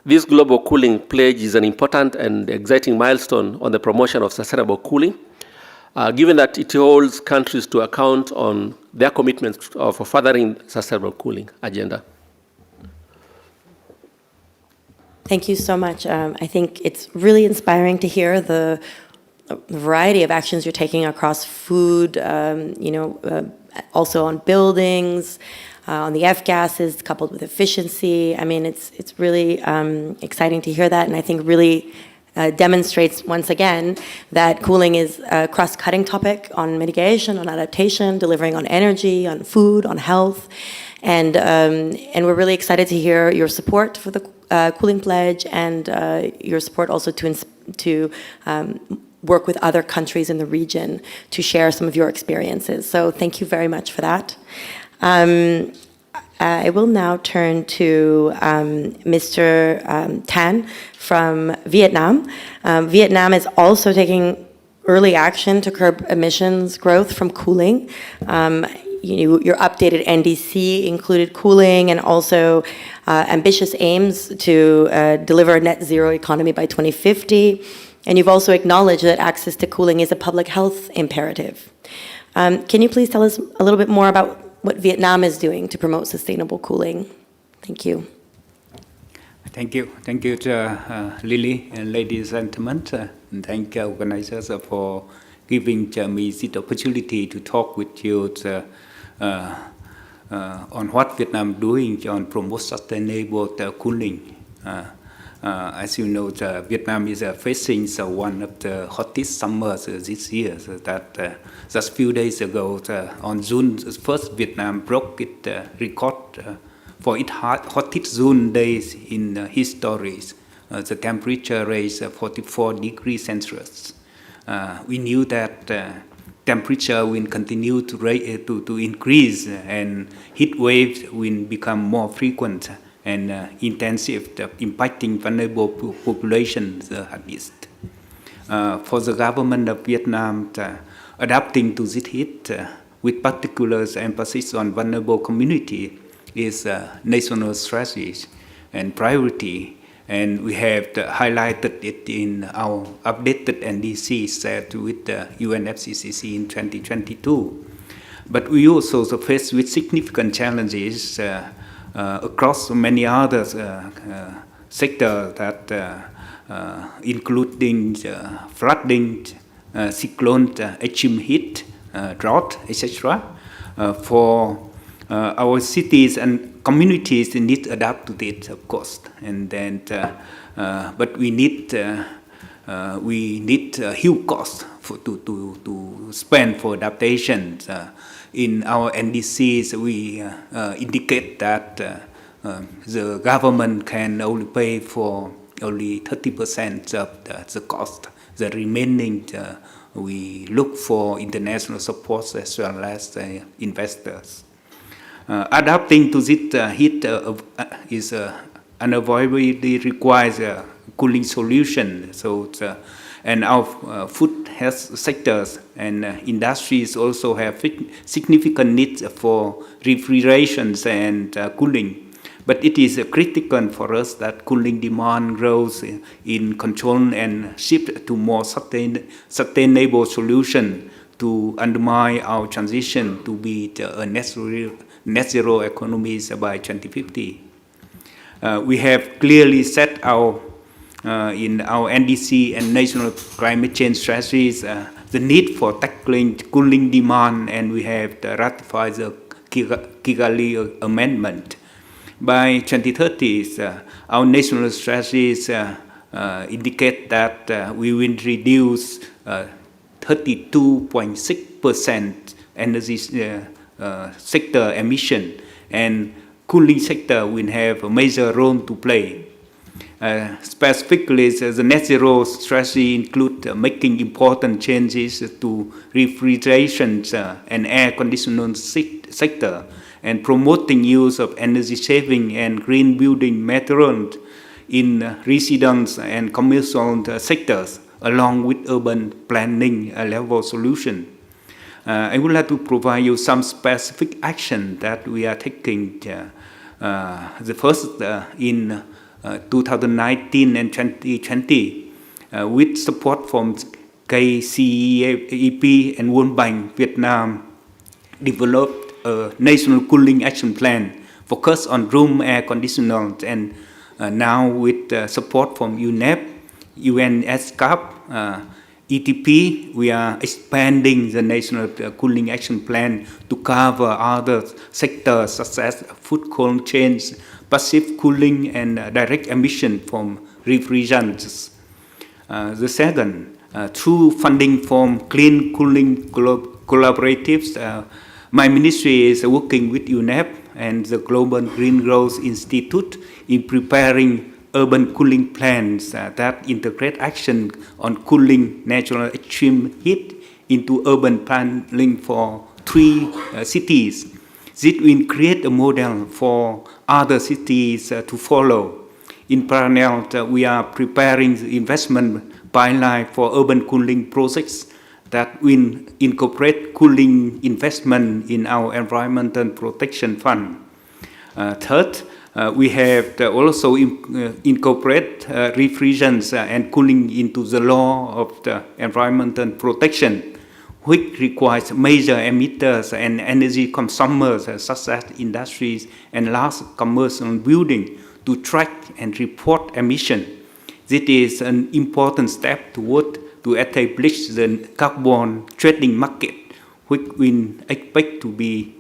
this global cooling pledge is an important and exciting milestone on the promotion of sustainable cooling, given that it holds countries to account on their commitments for furthering sustainable cooling agenda. Thank you so much. I think it's really inspiring to hear the variety of actions you're taking across food, also on buildings, on the F gases coupled with efficiency. I mean, it's really exciting to hear that, and I think really demonstrates once again that cooling is a cross-cutting topic on mitigation, on adaptation, delivering on energy, on food, on health. And we're really excited to hear your support for the cooling pledge and your support also to work with other countries in the region to share some of your experiences. So thank you very much for that. I will now turn to Mr. Tan from Vietnam. Vietnam is also taking early action to curb emissions growth from cooling. Your updated NDC included cooling and also ambitious aims to deliver a net zero economy by 2050. And you've also acknowledged that access to cooling is a public health imperative. Can you please tell us a little bit more about what Vietnam is doing to promote sustainable cooling? Thank you. Thank you. Thank you, Lily and ladies and gentlemen. And thank organizers for giving me this opportunity to talk with you on what Vietnam doing on promote sustainable cooling. As you know, Vietnam is facing one of the hottest summers this year. So that just a few days ago, on June 1st, Vietnam broke its record for its hottest June days in history. The temperature reached 44 degrees Celsius. We knew that temperature will continue to increase and heat waves will become more frequent and intensive, impacting vulnerable populations at least. For the government of Vietnam, adapting to this heat with particular emphasis on vulnerable community is a national strategy and priority, and we have highlighted it in our updated NDC set with the UNFCCC in 2022. But we also face with significant challenges across many other sectors that including flooding, cyclone, extreme heat, drought, etc. For our cities and communities need to adapt to this, of course, and then but we need a huge cost to spend for adaptation. In our NDCs, we indicate that the government can only pay for only 30% of the cost. The remaining, we look for international support as well as investors. Adapting to this heat is unavoidably requires a cooling solution. So, and our food health sectors and industries also have significant needs for refrigeration and cooling. But it is critical for us that cooling demand grows in control and shift to more sustainable solution to undermine our transition to be a net zero economies by 2050. We have clearly set our in our NDC and national climate change strategies the need for tackling cooling demand, and we have ratified the Kigali Amendment. By 2030, our national strategies indicate that we will reduce 32.6% energy sector emission, and cooling sector will have a major role to play. Specifically, the net zero strategy includes making important changes to refrigeration and air conditioning sector, and promoting use of energy saving and green building materials in residence and commercial sectors, along with urban planning level solution. I would like to provide you some specific action that we are taking. The first in 2019 and 2020, with support from KCEP and World Bank, Vietnam developed a national cooling action plan focused on room air conditioning, and now with support from UNEP, UNEP ETP, we are expanding the National Cooling Action Plan to cover other sectors such as food cold chains, passive cooling, and direct emission from refrigerants. The second, through funding from clean cooling collaboratives, my ministry is working with UNEP and the Global Green Growth Institute in preparing urban cooling plans that integrate action on cooling natural extreme heat into urban planning for 3 cities. This will create a model for other cities to follow. In parallel, we are preparing the investment pipeline for urban cooling projects that will incorporate cooling investment in our Environmental Protection Fund. Third, we have also incorporate refrigerants and cooling into the law of the environmental protection, which requires major emitters and energy consumers such as industries and large commercial buildings to track and report emission. This is an important step toward to establish the carbon trading market, which we expect to be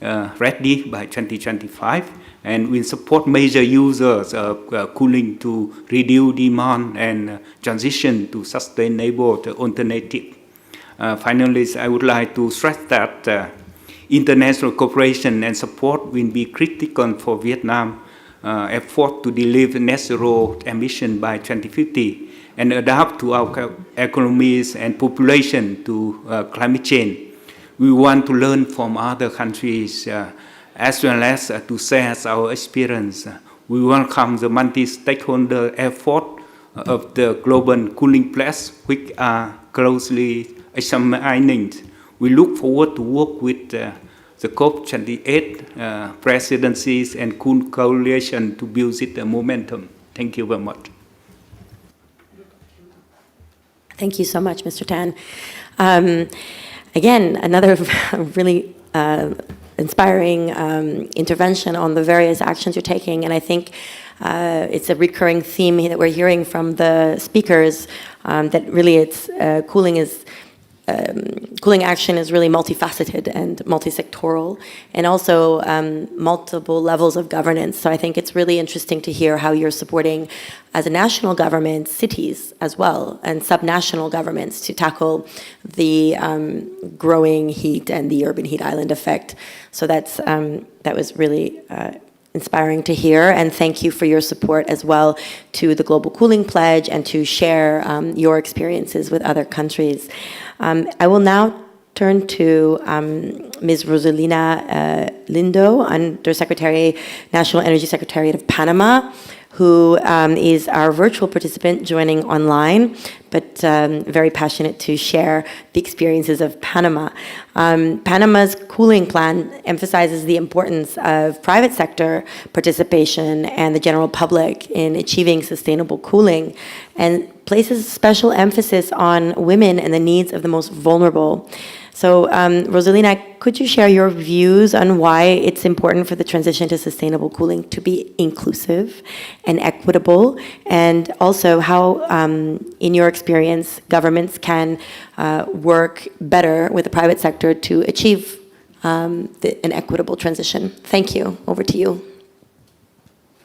ready by 2025 and will support major users of cooling to reduce demand and transition to sustainable alternative. Finally, I would like to stress that international cooperation and support will be critical for Vietnam effort to deliver net zero emission by 2050 and adapt to our economies and population to climate change. We want to learn from other countries as well as to share our experience. We welcome the multi-stakeholder effort of the global cooling pledge, which are closely examining. We look forward to work with the COP28 presidencies and cool coalition to build the momentum. Thank you very much. Thank you so much, Mr. Tan. Again, another really inspiring intervention on the various actions you're taking, and I think it's a recurring theme that we're hearing from the speakers, that really it's cooling action is really multifaceted and multi-sectoral, and also multiple levels of governance. So I think it's really interesting to hear how you're supporting, as a national government, cities as well, and subnational governments to tackle the growing heat and the urban heat island effect. So that was really inspiring to hear, and thank you for your support as well to the Global Cooling Pledge and to share your experiences with other countries. I will now turn to Ms. Rosalina Lindo, Undersecretary, National Energy Secretariat of Panama, who is our virtual participant joining online, but very passionate to share the experiences of Panama. Panama's cooling plan emphasizes the importance of private sector participation and the general public in achieving sustainable cooling, and places special emphasis on women and the needs of the most vulnerable. So, Rosalina, could you share your views on why it's important for the transition to sustainable cooling to be inclusive and equitable, and also how, in your experience, governments can work better with the private sector to achieve an equitable transition? Thank you. Over to you.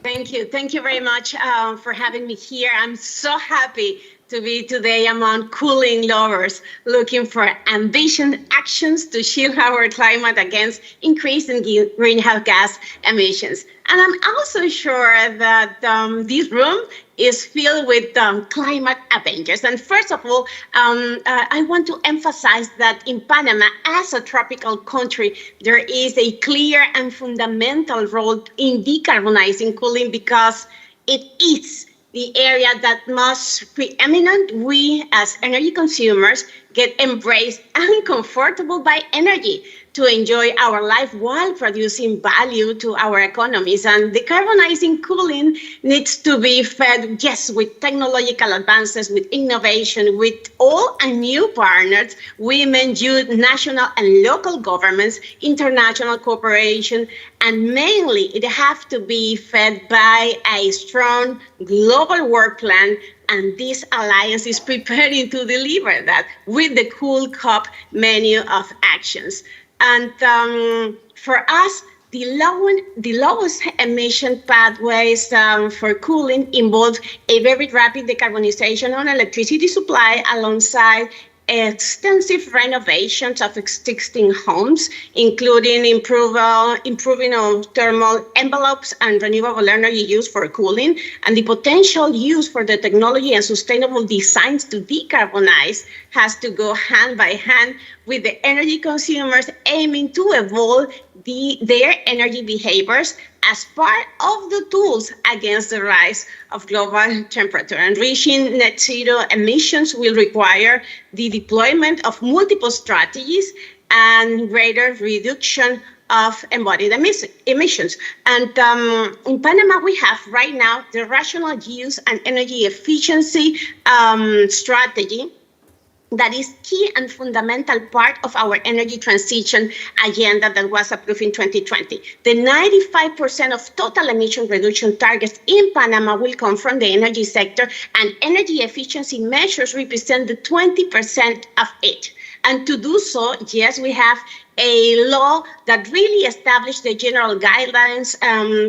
Thank you. Thank you very much for having me here. I'm so happy to be today among cooling lovers looking for ambitious actions to shield our climate against increasing greenhouse gas emissions. And I'm also sure that this room is filled with climate avengers. And first of all, I want to emphasize that in Panama, as a tropical country, there is a clear and fundamental role in decarbonizing cooling because it is the area that most preeminent we as energy consumers get embraced and comfortable by energy to enjoy our life while producing value to our economies. And decarbonizing cooling needs to be fed, yes, with technological advances, with innovation, with old and new partners, women, youth, national and local governments, international cooperation, and mainly it has to be fed by a strong global work plan And this alliance is preparing to deliver that with the Cool COP menu of actions. And for us, the lowest emission pathways for cooling involve a very rapid decarbonization on electricity supply alongside extensive renovations of existing homes, including improving of thermal envelopes and renewable energy use for cooling, and the potential use for the technology and sustainable designs to decarbonize has to go hand by hand with the energy consumers aiming to evolve their energy behaviors as part of the tools against the rise of global temperature. And reaching net zero emissions will require the deployment of multiple strategies and greater reduction of embodied emissions. And in Panama, we have right now the rational use and energy efficiency strategy that is key and fundamental part of our energy transition agenda that was approved in 2020. The 95% of total emission reduction targets in Panama will come from the energy sector, and energy efficiency measures represent the 20% of it. And to do so, yes, we have a law that really established the general guidelines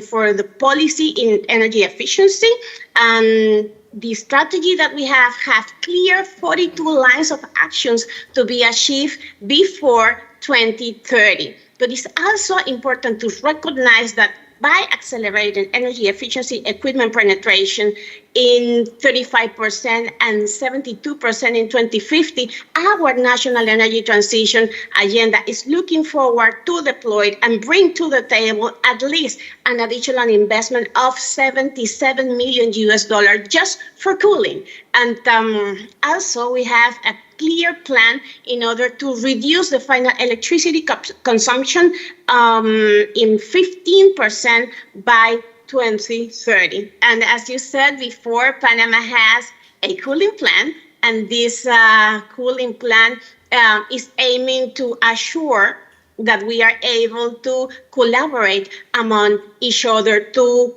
for the policy in energy efficiency. And the strategy that we have clear 42 lines of actions to be achieved before 2030. But it's also important to recognize that by accelerating energy efficiency equipment penetration in 35% and 72% in 2050, our national energy transition agenda is looking forward to deploy and bring to the table at least an additional investment of $77 million just for cooling. And also we have a clear plan in order to reduce the final electricity consumption in 15% by 2030. And as you said before, Panama has a cooling plan, and this cooling plan is aiming to assure that we are able to collaborate among each other to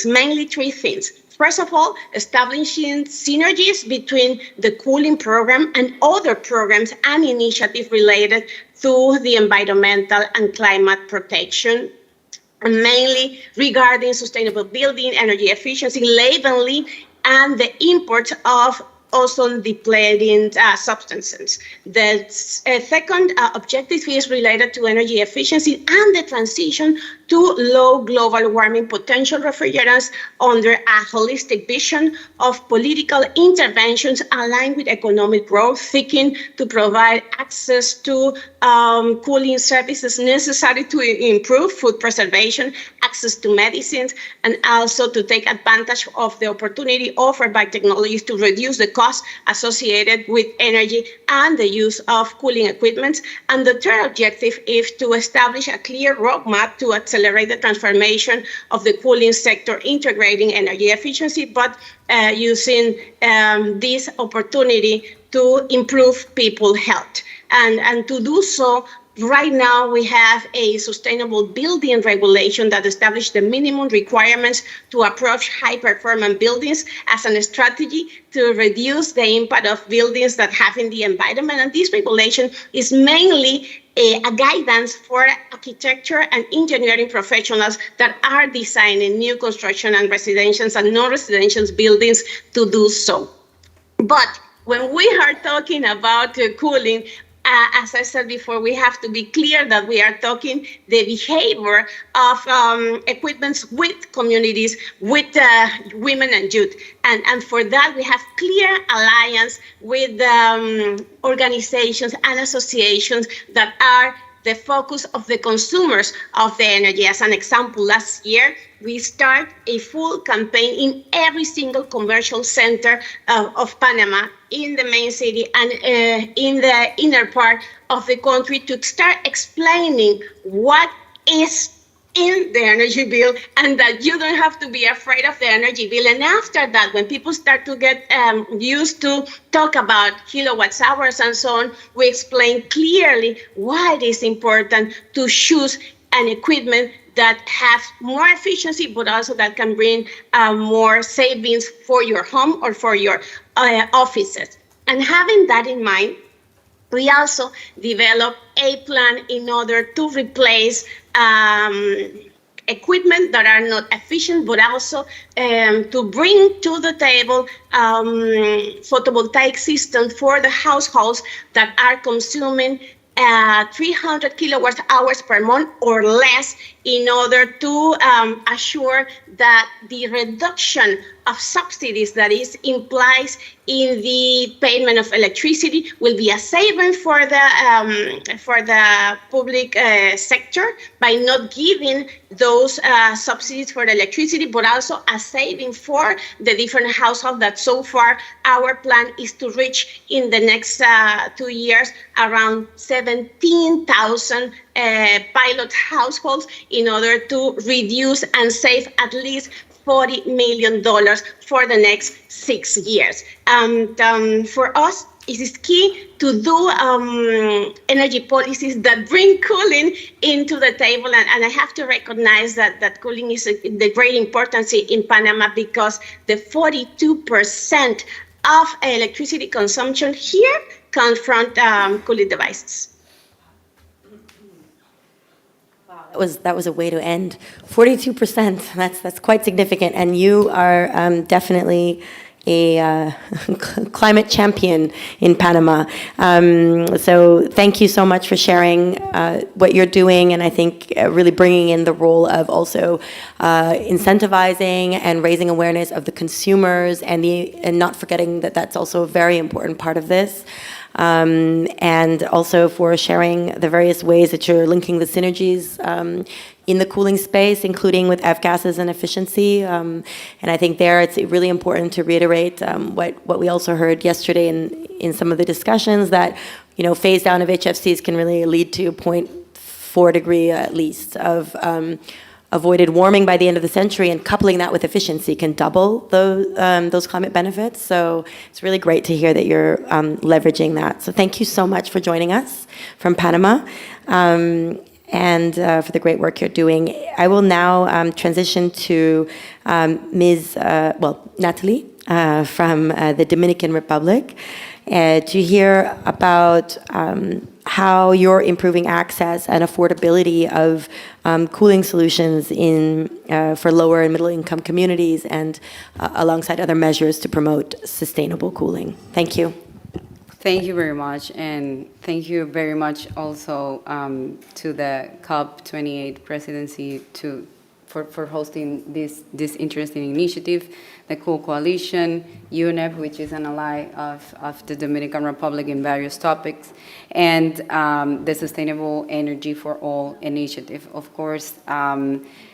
mainly three things. First of all, establishing synergies between the cooling program and other programs and initiatives related to the environmental and climate protection, and mainly regarding sustainable building, energy efficiency, labeling, and the import of ozone-depleting substances. The second objective is related to energy efficiency and the transition to low global warming potential refrigerants under a holistic vision of political interventions aligned with economic growth, seeking to provide access to cooling services necessary to improve food preservation, access to medicines, and also to take advantage of the opportunity offered by technologies to reduce the costs associated with energy and the use of cooling equipment. And the third objective is to establish a clear roadmap to accelerate the transformation of the cooling sector, integrating energy efficiency, but using this opportunity to improve people's health. And to do so, right now, we have a sustainable building regulation that establishes the minimum requirements to approach high-performance buildings as a strategy to reduce the impact of buildings that have in the environment. And this regulation is mainly a guidance for architecture and engineering professionals that are designing new construction and residential and non-residential buildings to do so. But when we are talking about cooling, as I said before, we have to be clear that we are talking the behavior of equipments with communities, with women and youth. And for that, we have clear alliance with organizations and associations that are the focus of the consumers of the energy. As an example, last year, we start a full campaign in every single commercial center of Panama, in the main city and in the inner part of the country, to start explaining what is in the energy bill and that you don't have to be afraid of the energy bill. And after that, when people start to get used to talk about kilowatts hours and so on, we explain clearly why it is important to choose an equipment that have more efficiency, but also that can bring more savings for your home or for your offices. And having that in mind, we also develop a plan in order to replace equipment that are not efficient, but also to bring to the table photovoltaic systems for the households that are consuming 300 kilowatt hours per month or less, in order to assure that the reduction of subsidies that is implies in the payment of electricity will be a saving for the public sector by not giving those subsidies for the electricity, but also a saving for the different households that so far our plan is to reach in the next 2 years around 17,000 pilot households, in order to reduce and save at least $40 million for the next 6 years. For us, it is key to do energy policies that bring cooling into the table. And I have to recognize that cooling is the great importance in Panama, because the 42% of electricity consumption here comes from cooling devices. That was a way to end. 42%. That's quite significant, and you are definitely a climate champion in Panama. So thank you so much for sharing what you're doing, and I think really bringing in the role of also incentivizing and raising awareness of the consumers, and not forgetting that that's also a very important part of this. And also for sharing the various ways that you're linking the synergies in the cooling space, including with F-gases and efficiency. And I think there it's really important to reiterate what we also heard yesterday in some of the discussions, that phase down of HFCs can really lead to 0.4 degree at least of avoided warming by the end of the century, and coupling that with efficiency can double those climate benefits. So it's really great to hear that you're leveraging that. So thank you so much for joining us from Panama, and for the great work you're doing. I will now transition to Natalie from the Dominican Republic to hear about how you're improving access and affordability of cooling solutions for lower and middle income communities, and alongside other measures to promote sustainable cooling. Thank you. Thank you very much, and thank you very much also to the COP28 presidency for hosting this interesting initiative, the Cool Coalition, UNEP, which is an ally of the Dominican Republic in various topics, and the Sustainable Energy for All initiative. Of course,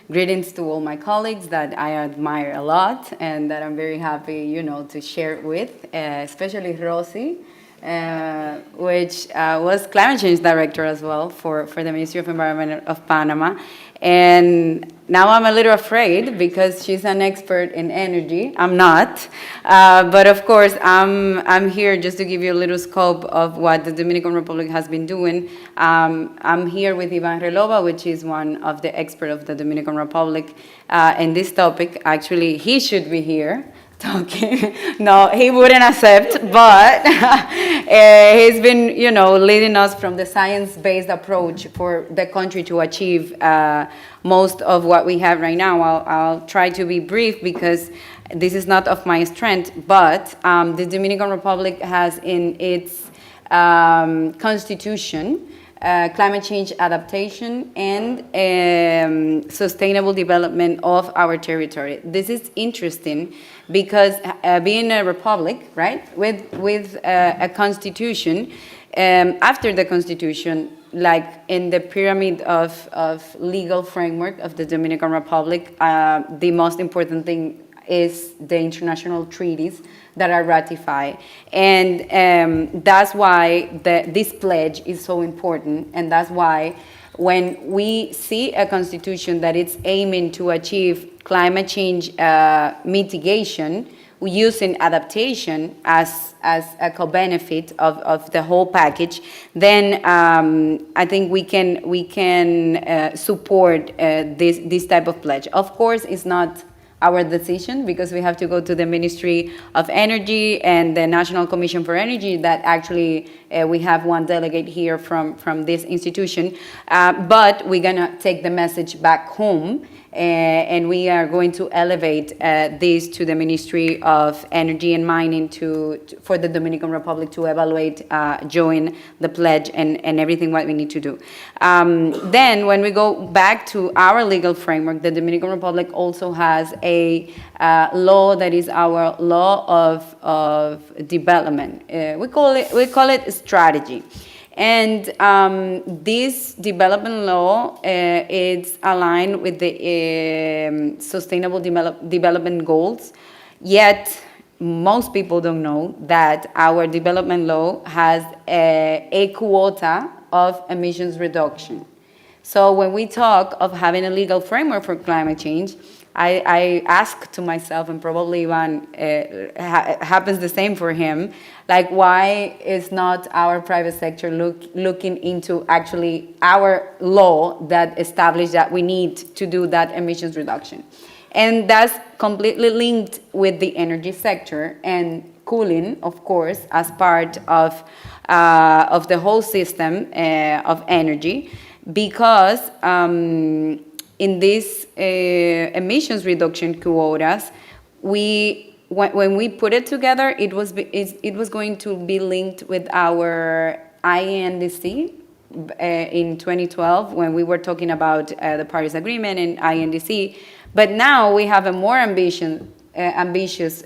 greetings to all my colleagues that I admire a lot and that I'm very happy, to share with, especially Rosie, which was climate change director as well for the Ministry of Environment of Panama. And now I'm a little afraid because she's an expert in energy. I'm not. But of course, I'm here just to give you a little scope of what the Dominican Republic has been doing. I'm here with Ivan Relova, which is one of the experts of the Dominican Republic in this topic. Actually, he should be here talking. No, he wouldn't accept, but he's been, leading us from the science-based approach for the country to achieve most of what we have right now. I'll try to be brief because this is not of my strength, but the Dominican Republic has in its constitution climate change adaptation and sustainable development of our territory. This is interesting because being a republic, right, with a constitution, after the constitution, like in the pyramid of legal framework of the Dominican Republic, the most important thing is the international treaties that are ratified. And that's why this pledge is so important. And that's why when we see a constitution that it's aiming to achieve climate change mitigation, using adaptation as a co-benefit of the whole package, then I think we can support this type of pledge. Of course, it's not our decision because we have to go to the Ministry of Energy and the National Commission for Energy that actually we have one delegate here from this institution, but we're gonna take the message back home and we are going to elevate this to the Ministry of Energy and Mining for the Dominican Republic to evaluate, join the pledge and everything what we need to do. Then when we go back to our legal framework, the Dominican Republic also has a law that is our law of development. We call it strategy. And this development law is aligned with the Sustainable Development Goals, yet most people don't know that our development law has a quota of emissions reduction. So when we talk of having a legal framework for climate change, I ask to myself, and probably Ivan happens the same for him, like why is not our private sector looking into actually our law that established that we need to do that emissions reduction? And that's completely linked with the energy sector and cooling, of course, as part of the whole system of energy, because in these emissions reduction quotas, when we put it together, it was going to be linked with our INDC in 2012 when we were talking about the Paris Agreement and INDC. But now we have a more ambitious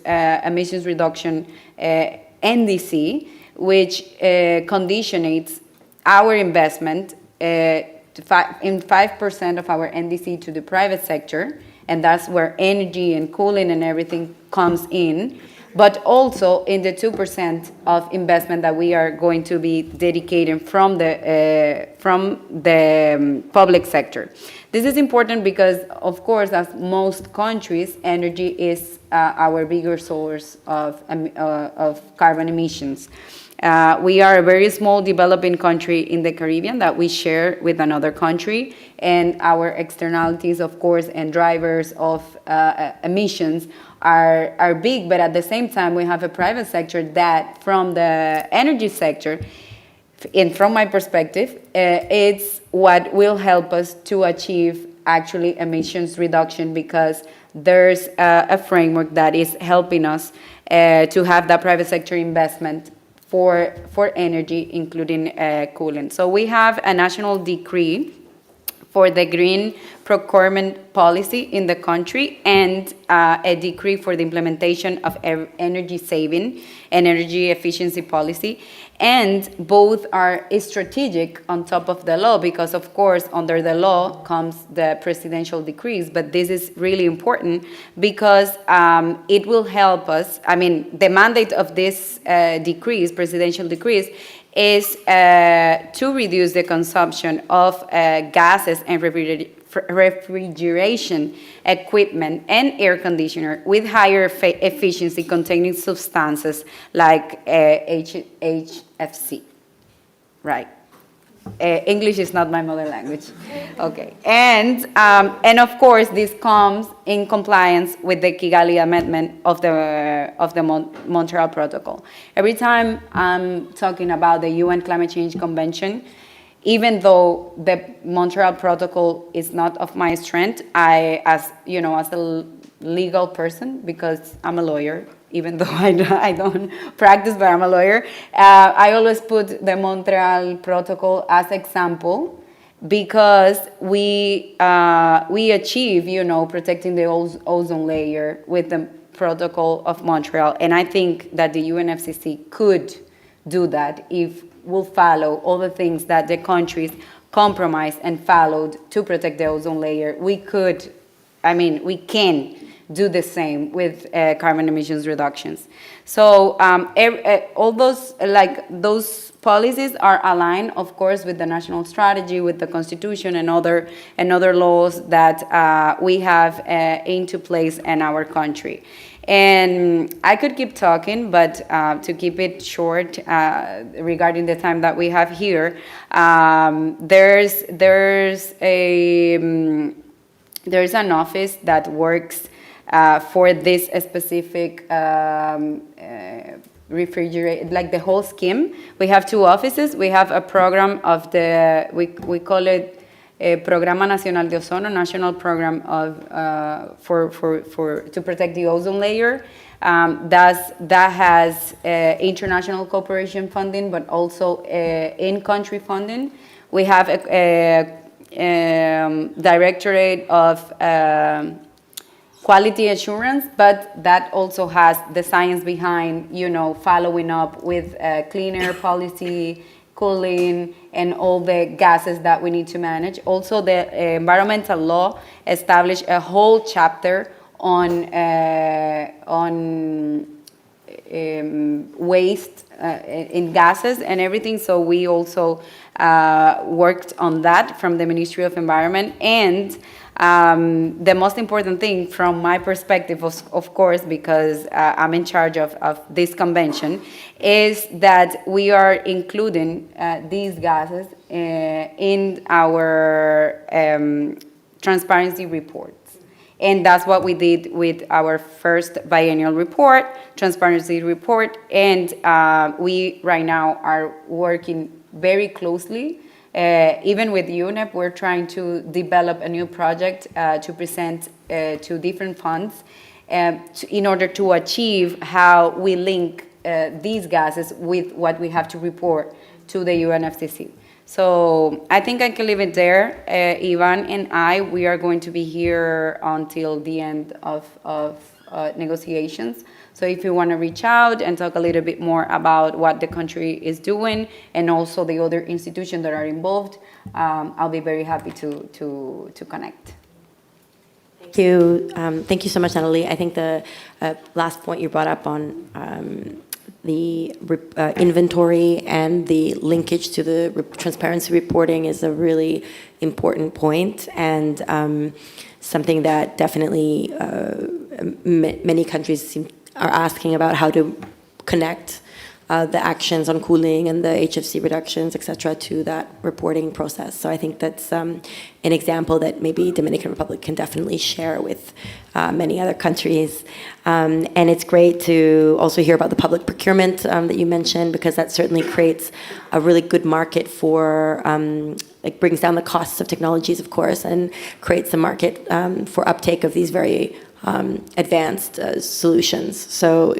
emissions reduction NDC, which conditionates our investment in 5% of our NDC to the private sector, and that's where energy and cooling and everything comes in, but also in the 2% of investment that we are going to be dedicating from the public sector. This is important because, of course, as most countries, energy is our bigger source of carbon emissions. We are a very small developing country in the Caribbean that we share with another country, and our externalities, of course, and drivers of emissions are big, but at the same time, we have a private sector that, from the energy sector, and from my perspective, it's what will help us to achieve actually emissions reduction, because there's a framework that is helping us to have that private sector investment for energy, including cooling. So we have a national decree for the green procurement policy in the country and a decree for the implementation of energy saving and energy efficiency policy. And both are strategic on top of the law because, of course, under the law comes the presidential decrees. But this is really important because it will help us. I mean, the mandate of this decrees, presidential decrees, is to reduce the consumption of gases and refrigeration equipment and air conditioner with higher efficiency containing substances like HFC, right? English is not my mother language. Okay, and of course this comes in compliance with the Kigali Amendment of the Montreal Protocol. Every time I'm talking about the UN Climate Change Convention, even though the Montreal Protocol is not of my strength, as a legal person, because I'm a lawyer, even though I don't practice, but I'm a lawyer, I always put the Montreal Protocol as example because we achieve, protecting the ozone layer with the Protocol of Montreal, and I think that the UNFCCC could do that if we'll follow all the things that the countries compromised and followed to protect the ozone layer. We can do the same with carbon emissions reductions. So all those policies are aligned, of course, with the national strategy, with the Constitution, and other laws that we have into place in our country. And I could keep talking, but to keep it short, regarding the time that we have here, there's an office that works for this specific refrigerator, like the whole scheme. We have two offices. We have a program of we call it Programa Nacional de Ozono, National Program of to protect the ozone layer. That has international cooperation funding, but also in-country funding. We have a directorate of quality assurance, but that also has the science behind, following up with clean air policy, cooling, and all the gases that we need to manage. Also, the environmental law established a whole chapter on waste in gases and everything. So we also worked on that from the Ministry of Environment. And the most important thing from my perspective, of course, because I'm in charge of this convention, is that we are including these gases in our transparency reports. And that's what we did with our first biennial report, transparency report. And we right now are working very closely. Even with UNEP, we're trying to develop a new project to present to different funds in order to achieve how we link these gases with what we have to report to the UNFCCC. So I think I can leave it there. Ivan and we are going to be here until the end of negotiations. So if you want to reach out and talk a little bit more about what the country is doing and also the other institutions that are involved, I'll be very happy to connect. Thank you. Thank you so much, Natalie. I think the last point you brought up on the inventory and the linkage to the transparency reporting is a really important point, and something that definitely many countries are asking about, how to connect the actions on cooling and the HFC reductions, et cetera, to that reporting process. So I think that's an example that maybe Dominican Republic can definitely share with many other countries. And it's great to also hear about the public procurement that you mentioned, because that certainly creates a really good market for, it brings down the costs of technologies, of course, and creates a market for uptake of these very advanced solutions. So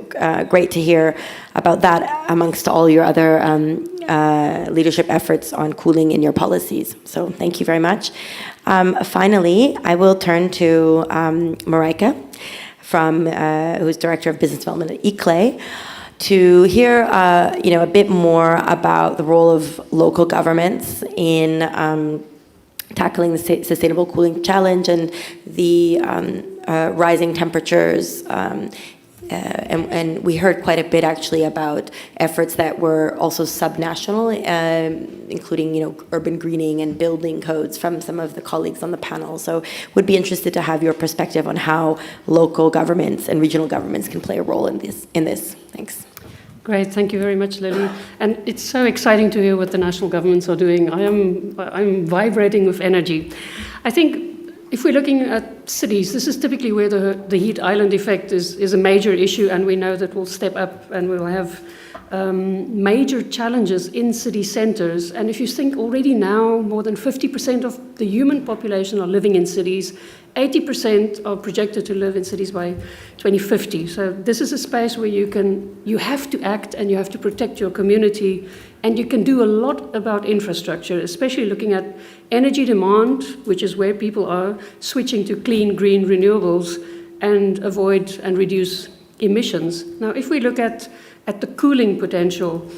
great to hear about that amongst all your other leadership efforts on cooling in your policies. So thank you very much. Finally, I will turn to Marika, who's Director of Business Development at ICLE, to hear a bit more about the role of local governments in tackling the sustainable cooling challenge and the rising temperatures. And we heard quite a bit actually about efforts that were also subnational, including urban greening and building codes from some of the colleagues on the panel. So would be interested to have your perspective on how local governments and regional governments can play a role in this. Thanks. Great, thank you very much, Lily. And it's so exciting to hear what the national governments are doing. I'm vibrating with energy. I think if we're looking at cities, this is typically where the heat island effect is a major issue, and we know that we'll step up and we'll have major challenges in city centers. And if you think already now, more than 50% of the human population are living in cities, 80% are projected to live in cities by 2050. So this is a space where you have to act and you have to protect your community, and you can do a lot about infrastructure, especially looking at energy demand, which is where people are switching to clean, green renewables and avoid and reduce emissions. Now, if we look at the cooling potential,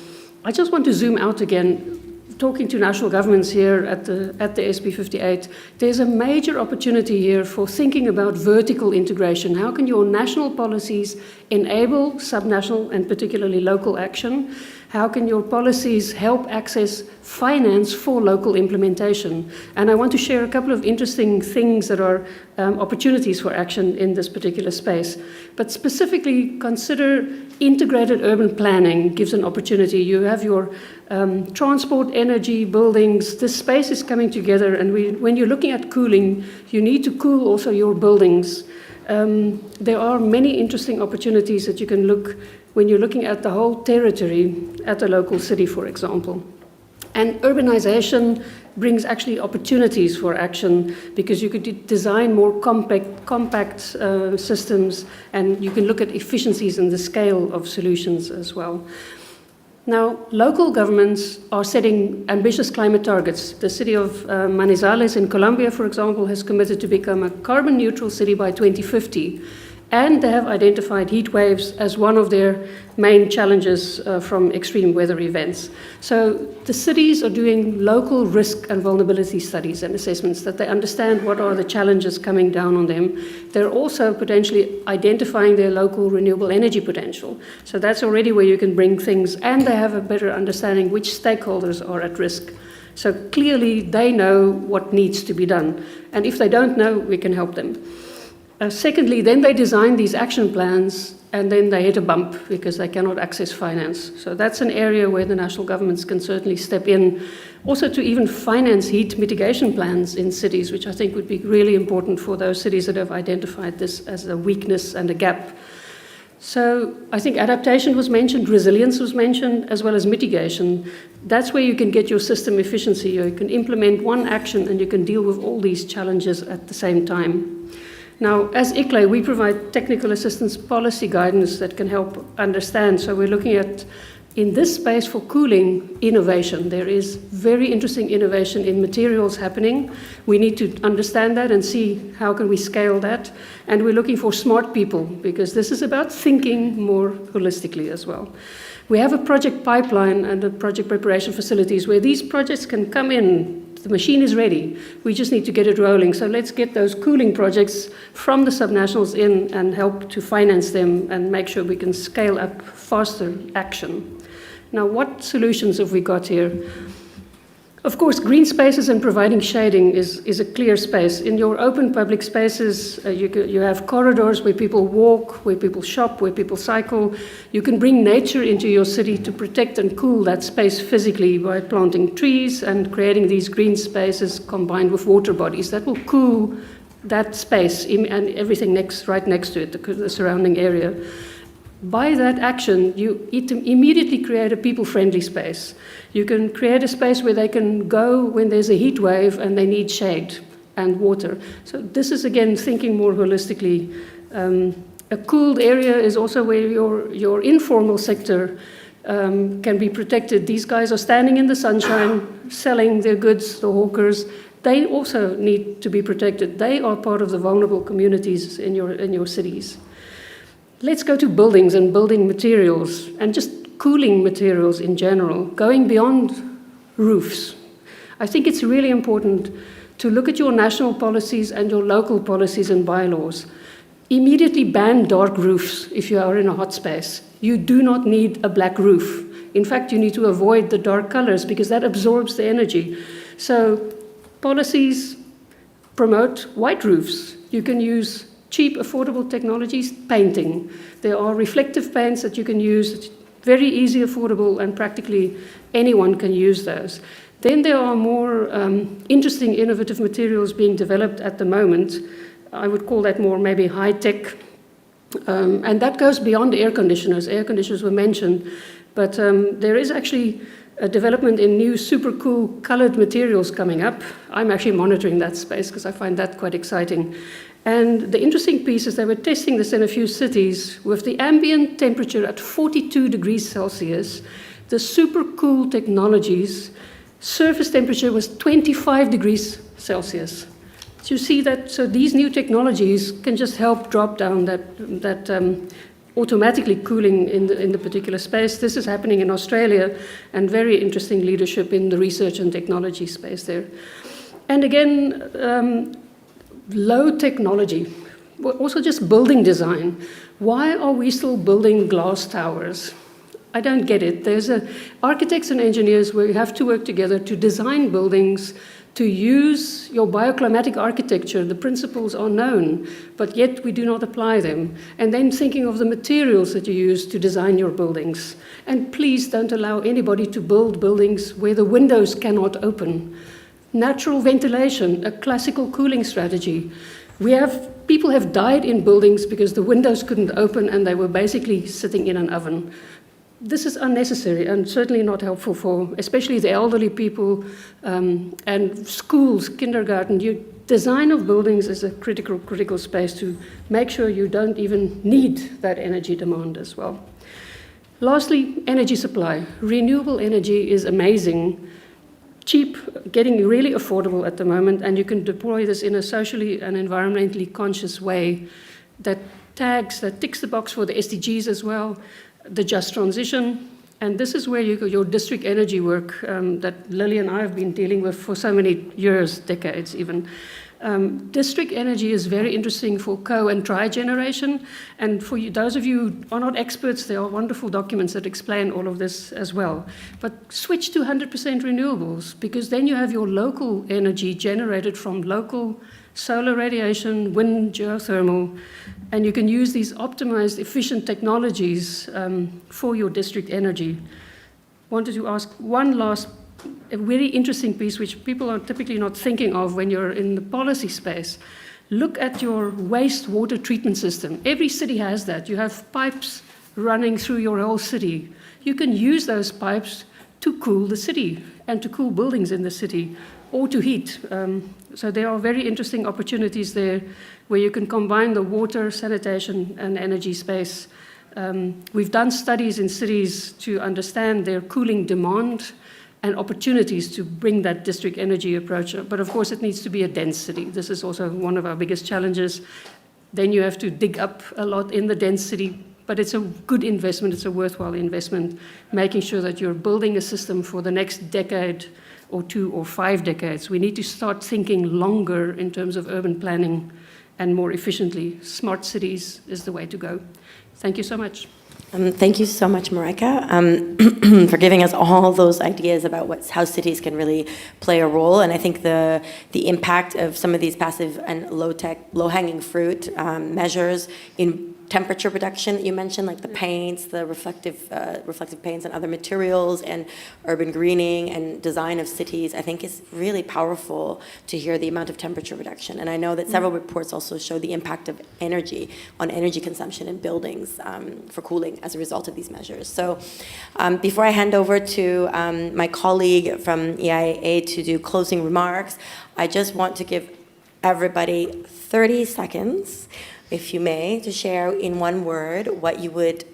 I just want to zoom out again. Talking to national governments here at the SP58, there's a major opportunity here for thinking about vertical integration. How can your national policies enable subnational and particularly local action? How can your policies help access finance for local implementation? And I want to share a couple of interesting things that are opportunities for action in this particular space. But specifically, consider integrated urban planning gives an opportunity. You have your transport, energy, buildings. This space is coming together, and when you're looking at cooling, you need to cool also your buildings. There are many interesting opportunities that you can look when you're looking at the whole territory at a local city, for example. And urbanization brings actually opportunities for action because you could design more compact systems, and you can look at efficiencies and the scale of solutions as well. Now, local governments are setting ambitious climate targets. The city of Manizales in Colombia, for example, has committed to become a carbon neutral city by 2050. And they have identified heat waves as one of their main challenges from extreme weather events. So the cities are doing local risk and vulnerability studies and assessments that they understand what are the challenges coming down on them. They're also potentially identifying their local renewable energy potential. So that's already where you can bring things, and they have a better understanding which stakeholders are at risk. So clearly they know what needs to be done. And if they don't know, we can help them. Secondly, then they design these action plans, and then they hit a bump because they cannot access finance. So that's an area where the national governments can certainly step in, also to even finance heat mitigation plans in cities, which I think would be really important for those cities that have identified this as a weakness and a gap. So I think adaptation was mentioned, resilience was mentioned, as well as mitigation. That's where you can get your system efficiency. You can implement one action and you can deal with all these challenges at the same time. Now, as ICLE, we provide technical assistance policy guidance that can help understand. So we're looking at, in this space for cooling, innovation. There is very interesting innovation in materials happening. We need to understand that and see how can we scale that. And we're looking for smart people, because this is about thinking more holistically as well. We have a project pipeline and a project preparation facilities where these projects can come in. The machine is ready. We just need to get it rolling. So let's get those cooling projects from the subnationals in and help to finance them and make sure we can scale up faster action. Now, what solutions have we got here? Of course, green spaces and providing shading is a clear space. In your open public spaces, you have corridors where people walk, where people shop, where people cycle. You can bring nature into your city to protect and cool that space physically by planting trees and creating these green spaces combined with water bodies that will cool that space and everything right next to it, the surrounding area. By that action, you immediately create a people-friendly space. You can create a space where they can go when there's a heat wave and they need shade and water. So this is, again, thinking more holistically. A cooled area is also where your informal sector can be protected. These guys are standing in the sunshine, selling their goods, the hawkers. They also need to be protected. They are part of the vulnerable communities in your cities. Let's go to buildings and building materials and just cooling materials in general, going beyond roofs. I think it's really important to look at your national policies and your local policies and bylaws. Immediately ban dark roofs if you are in a hot space. You do not need a black roof. In fact, you need to avoid the dark colors because that absorbs the energy. So policies promote white roofs. You can use cheap, affordable technologies, painting. There are reflective paints that you can use. It's very easy, affordable, and practically anyone can use those. Then there are more interesting, innovative materials being developed at the moment. I would call that more maybe high-tech. And that goes beyond air conditioners. Air conditioners were mentioned. But there is actually a development in new super cool colored materials coming up. I'm actually monitoring that space because I find that quite exciting. And the interesting piece is they were testing this in a few cities with the ambient temperature at 42 degrees Celsius. The super cool technologies, surface temperature was 25 degrees Celsius. So you see that, so these new technologies can just help drop down that automatically cooling in the particular space. This is happening in Australia, and very interesting leadership in the research and technology space there. And again, low technology, also just building design. Why are we still building glass towers? I don't get it. Architects and engineers where you have to work together to design buildings, to use your bioclimatic architecture. The principles are known, but yet we do not apply them. And then thinking of the materials that you use to design your buildings. And please don't allow anybody to build buildings where the windows cannot open. Natural ventilation, a classical cooling strategy. People have died in buildings because the windows couldn't open and they were basically sitting in an oven. This is unnecessary and certainly not helpful for especially the elderly people and schools, kindergarten. Design of buildings is a critical space to make sure you don't even need that energy demand as well. Lastly, energy supply. Renewable energy is amazing, cheap, getting really affordable at the moment, and you can deploy this in a socially and environmentally conscious way that ticks the box for the SDGs as well, the just transition. And this is where your district energy work that Lily and I have been dealing with for so many years, decades even. District energy is very interesting for co- and tri-generation. And for those of you who are not experts, there are wonderful documents that explain all of this as well. But switch to 100% renewables, because then you have your local energy generated from local solar radiation, wind, geothermal, and you can use these optimized, efficient technologies for your district energy. Wanted to ask one last, a very interesting piece which people are typically not thinking of when you're in the policy space. Look at your wastewater treatment system. Every city has that. You have pipes running through your whole city. You can use those pipes to cool the city and to cool buildings in the city, or to heat. So there are very interesting opportunities there where you can combine the water, sanitation, and energy space. We've done studies in cities to understand their cooling demand and opportunities to bring that district energy approach. But of course, it needs to be a dense city. This is also one of our biggest challenges. Then you have to dig up a lot in the dense city, but it's a good investment, it's a worthwhile investment, making sure that you're building a system for the next decade or 2 or 5 decades. We need to start thinking longer in terms of urban planning and more efficiently. Smart cities is the way to go. Thank you so much. Thank you so much, Marika, for giving us all those ideas about how cities can really play a role. And I think the impact of some of these passive and low-hanging fruit measures in temperature reduction that you mentioned, like the paints, the reflective paints and other materials, and urban greening and design of cities, I think is really powerful to hear the amount of temperature reduction. And I know that several reports also show the impact of energy on energy consumption in buildings for cooling as a result of these measures. So before I hand over to my colleague from EIA to do closing remarks, I just want to give everybody 30 seconds, if you may, to share in one word what you would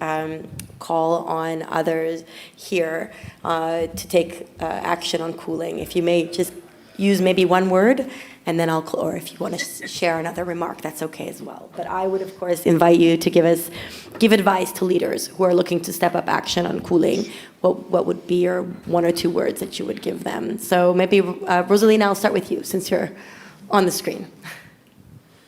call on others here to take action on cooling. If you may just use maybe one word, and then or if you want to share another remark, that's okay as well. But I would, of course, invite you to give advice to leaders who are looking to step up action on cooling. What would be your 1 or 2 words that you would give them? So maybe, Rosalina, I'll start with you, since you're on the screen.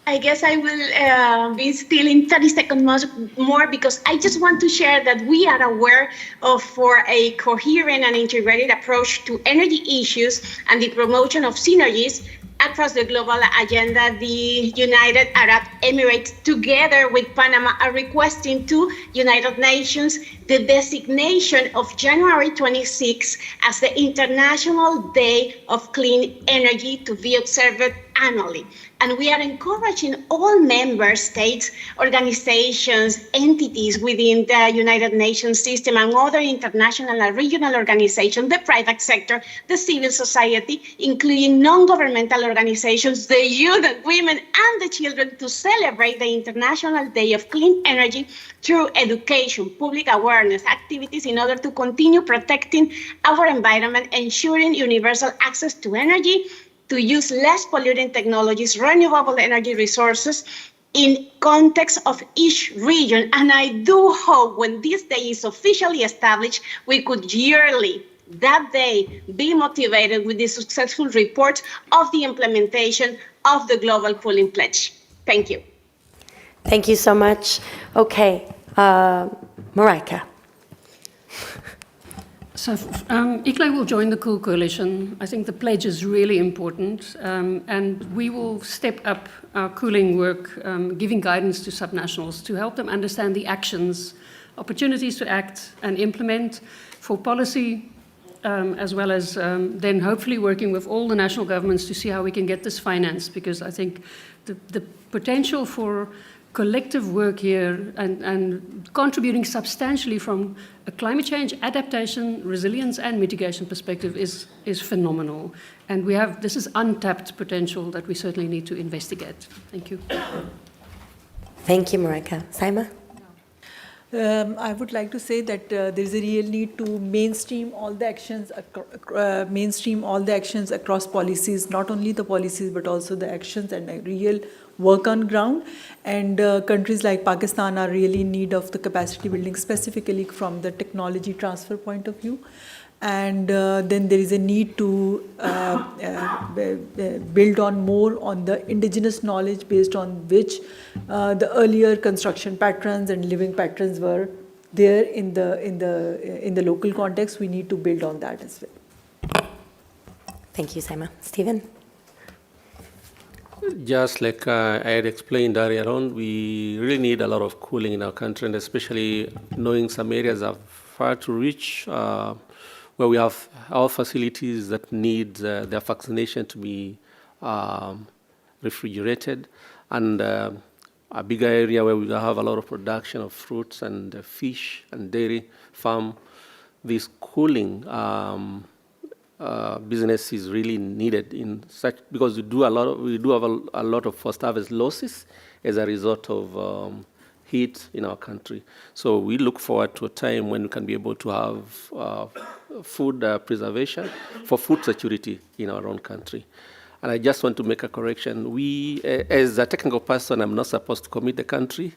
I guess I will be still in 30 seconds more, because I just want to share that we are aware of, for a coherent and integrated approach to energy issues and the promotion of synergies across the global agenda, the United Arab Emirates, together with Panama, are requesting to United Nations the designation of January 26 as the International Day of Clean Energy, to be observed annually. And we are encouraging all member states, organizations, entities within the United Nations system, and other international and regional organizations, the private sector, the civil society, including non-governmental organizations, the youth, the women, and the children, to celebrate the International Day of Clean Energy through education, public awareness activities, in order to continue protecting our environment, ensuring universal access to energy, to use less polluting technologies, renewable energy resources in context of each region. And I do hope when this day is officially established, we could yearly, that day, be motivated with the successful report of the implementation of the Global Cooling Pledge. Thank you. Thank you so much. Okay, Marika. So ICLEI will join the Cool Coalition. I think the pledge is really important, and we will step up our cooling work, giving guidance to subnationals to help them understand the actions, opportunities to act and implement for policy, as well as then hopefully working with all the national governments to see how we can get this financed, because I think the potential for collective work here and contributing substantially from a climate change adaptation, resilience and mitigation perspective is phenomenal. And this is untapped potential that we certainly need to investigate. Thank you. Thank you, Marika. Saima? I would like to say that there is a real need to mainstream all the actions, across policies, not only the policies but also the actions and real work on ground. And countries like Pakistan are really in need of the capacity building, specifically from the technology transfer point of view. And then there is a need to build on more on the indigenous knowledge based on which the earlier construction patterns and living patterns were there in the local context. We need to build on that as well. Thank you, Saima. Stephen? Just like I had explained earlier on, we really need a lot of cooling in our country, and especially knowing some areas are far to reach, where we have our facilities that need their vaccination to be refrigerated, and a bigger area where we have a lot of production of fruits and fish and dairy farm. This cooling business is really needed in such, because we do have a lot of first harvest losses as a result of heat in our country. So we look forward to a time when we can be able to have food preservation for food security in our own country. And I just want to make a correction. We, as a technical person, I'm not supposed to commit the country.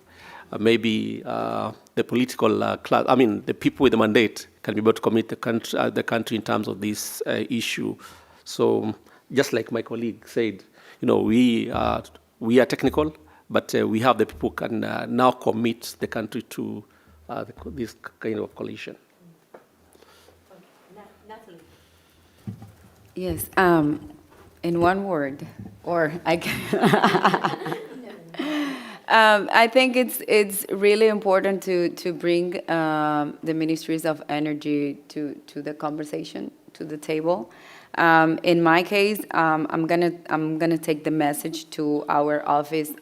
Maybe the political class, the people with the mandate can be able to commit the country in terms of this issue. So just like my colleague said, we are technical, but we have the people who can now commit the country to this kind of coalition. Yes, in one word, or I can. I think it's really important to bring the ministries of energy to the conversation, to the table. In my case, I'm gonna take the message to our office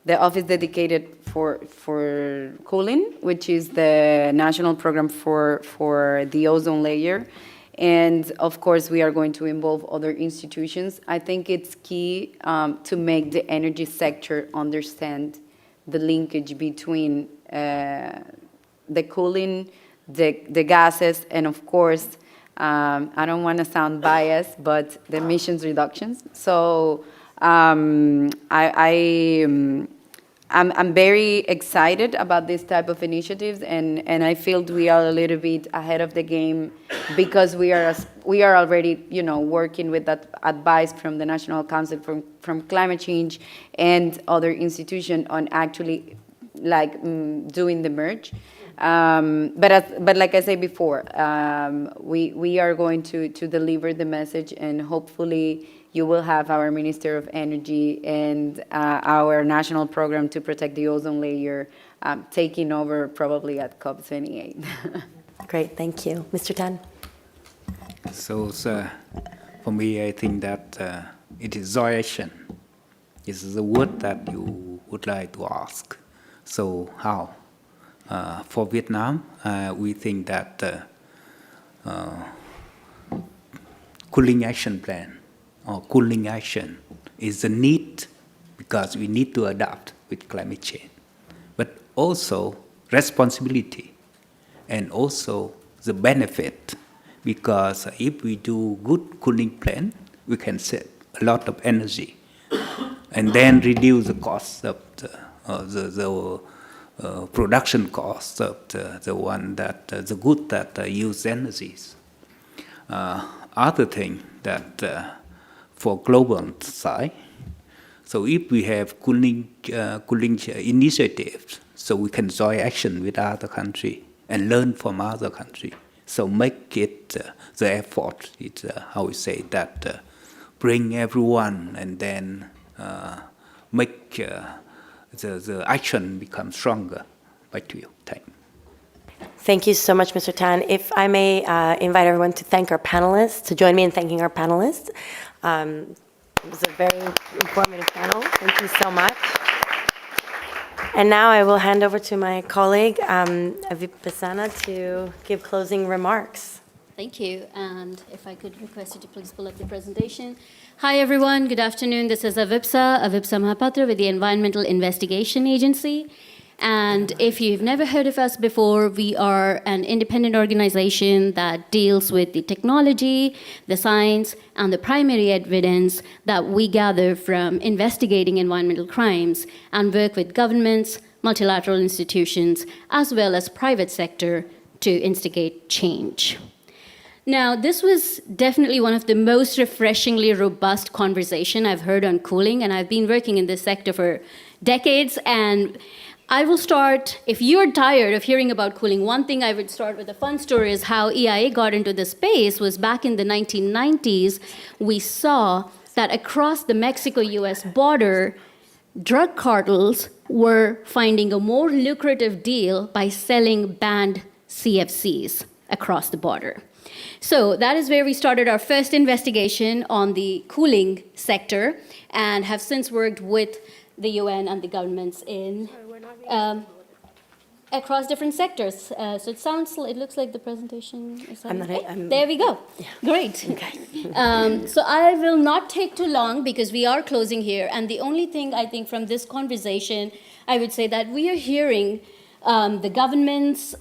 the office dedicated for cooling, which is the national program for the ozone layer. And of course, we are going to involve other institutions. I think it's key to make the energy sector understand the linkage between the cooling, the gases, and of course, I don't want to sound biased, but the emissions reductions. So I'm very excited about this type of initiatives, and I feel we are a little bit ahead of the game because we are already working with that advice from the National Council from Climate Change and other institutions on actually doing the merge. But like I said before, we are going to deliver the message, and hopefully you will have our Minister of Energy and our national program to protect the ozone layer taking over probably at COP28. Great, thank you. Mr. Tan? So, for me, I think that it is zoation. This is the word that you would like to ask. So, how? For Vietnam, we think that cooling action plan or cooling action is a need because we need to adapt with climate change, but also responsibility and also the benefit, because if we do good cooling plan, we can save a lot of energy and then reduce the cost of the production cost of the one that the good that use energies. Other thing that for global side, so if we have cooling initiatives, so we can join action with other country and learn from other country. So make it the effort. It's how we say that bring everyone and then make the action become stronger. Back to you. Thank you. Thank you so much, Mr. Tan. If I may invite everyone to thank our panelists, to join me in thanking our panelists. It was a very informative panel. Thank you so much. And now I will hand over to my colleague, Avipasana, to give closing remarks. Thank you. And if I could request you to please pull up the presentation. Hi, everyone. Good afternoon. This is Avipsa Mahapatra with the Environmental Investigation Agency. And if you've never heard of us before, we are an independent organization that deals with the technology, the science, and the primary evidence that we gather from investigating environmental crimes and work with governments, multilateral institutions, as well as private sector to instigate change. Now, this was definitely one of the most refreshingly robust conversation I've heard on cooling, and I've been working in this sector for decades, and I will start, if you're tired of hearing about cooling, one thing I would start with a fun story is how EIA got into this space was back in the 1990s, we saw that across the Mexico-US border, drug cartels were finding a more lucrative deal by selling banned CFCs across the border. So that is where we started our first investigation on the cooling sector and have since worked with the UN and the governments in across different sectors. So it looks like the presentation is on. There we go. Yeah. Great. Okay. So I will not take too long because we are closing here. And the only thing I think from this conversation, I would say that we are hearing the governments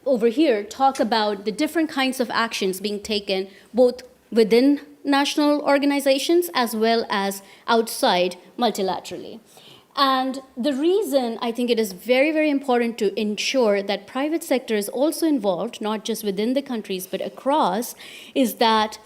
over here talk about the different kinds of actions being taken both within national organizations as well as outside multilaterally. And the reason I think it is very, very important to ensure that private sector is also involved, not just within the countries, but across, is that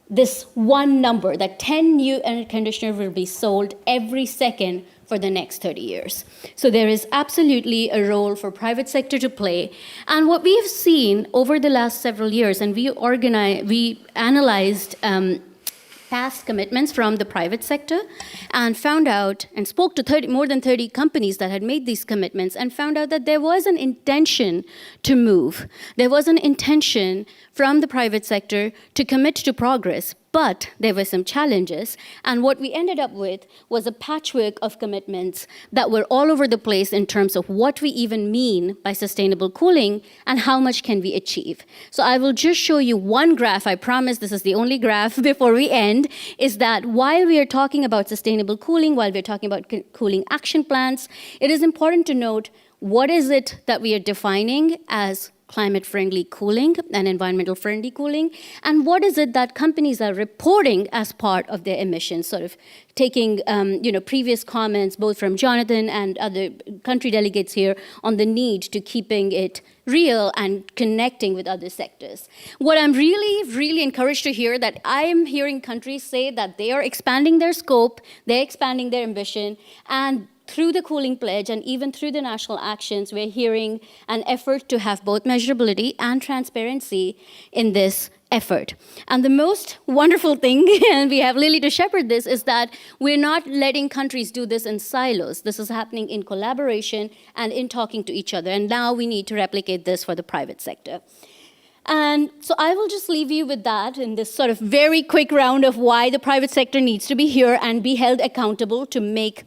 this one number, that 10 new air conditioners will be sold every second for the next 30 years. So there is absolutely a role for private sector to play. And what we have seen over the last several years, and we analyzed past commitments from the private sector and found out and spoke to more than 30 companies that had made these commitments and found out that there was an intention to move. There was an intention from the private sector to commit to progress, but there were some challenges. And what we ended up with was a patchwork of commitments that were all over the place in terms of what we even mean by sustainable cooling and how much can we achieve. So I will just show you one graph. I promise this is the only graph before we end, is that while we are talking about sustainable cooling, while we're talking about cooling action plans, it is important to note what is it that we are defining as climate-friendly cooling and environmental-friendly cooling, and what is it that companies are reporting as part of their emissions, sort of taking previous comments both from Jonathan and other country delegates here on the need to keeping it real and connecting with other sectors. What I'm really, really encouraged to hear that I am hearing countries say that they are expanding their scope, they're expanding their ambition, and through the cooling pledge and even through the national actions, we're hearing an effort to have both measurability and transparency in this effort. And the most wonderful thing, and we have Lily to shepherd this, is that we're not letting countries do this in silos. This is happening in collaboration and in talking to each other. And now we need to replicate this for the private sector. And so I will just leave you with that in this sort of very quick round of why the private sector needs to be here and be held accountable to make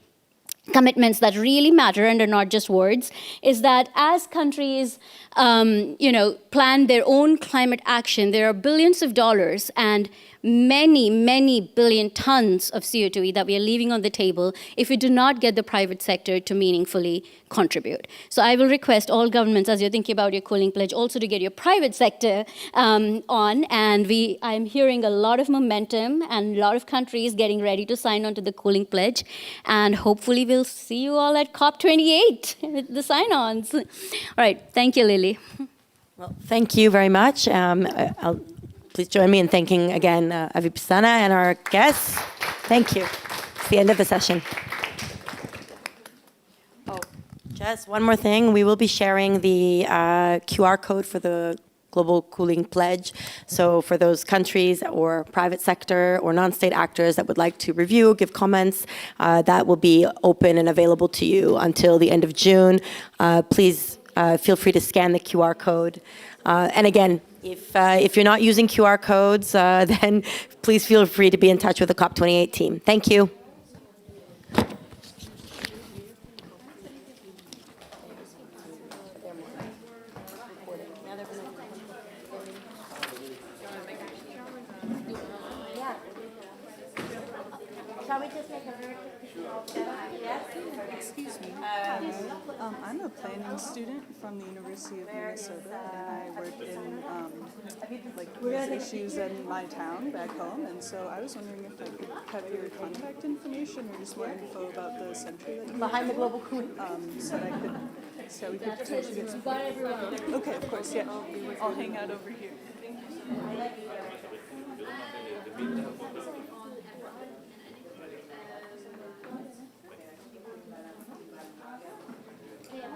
commitments that really matter and are not just words, is that as countries plan their own climate action, there are billions of dollars and many, many billion tons of CO2 that we are leaving on the table if we do not get the private sector to meaningfully contribute. So I will request all governments, as you're thinking about your cooling pledge, also to get your private sector on. And I'm hearing a lot of momentum and a lot of countries getting ready to sign on to the cooling pledge. And hopefully we'll see you all at COP28 with the sign-ons. All right, thank you, Lily. Well, thank you very much. Please join me in thanking again Avipasana and our guests. Thank you. It's the end of the session. Just one more thing. We will be sharing the QR code for the Global Cooling Pledge. So for those countries or private sector or non-state actors that would like to review, give comments, that will be open and available to you until the end of June. Please feel free to scan the QR code. And again, if you're not using QR codes, then please feel free to be in touch with the COP28 team. Thank you. Shall we just make a very Excuse me. I'm a planning student from the University of Minnesota, and I work in these issues in my town back home. And so I was wondering if I could have your contact information or just more info about the center that you Behind the Global Cooling. So we could potentially get some. Okay, of course, yeah. I'll hang out over here. Thank you.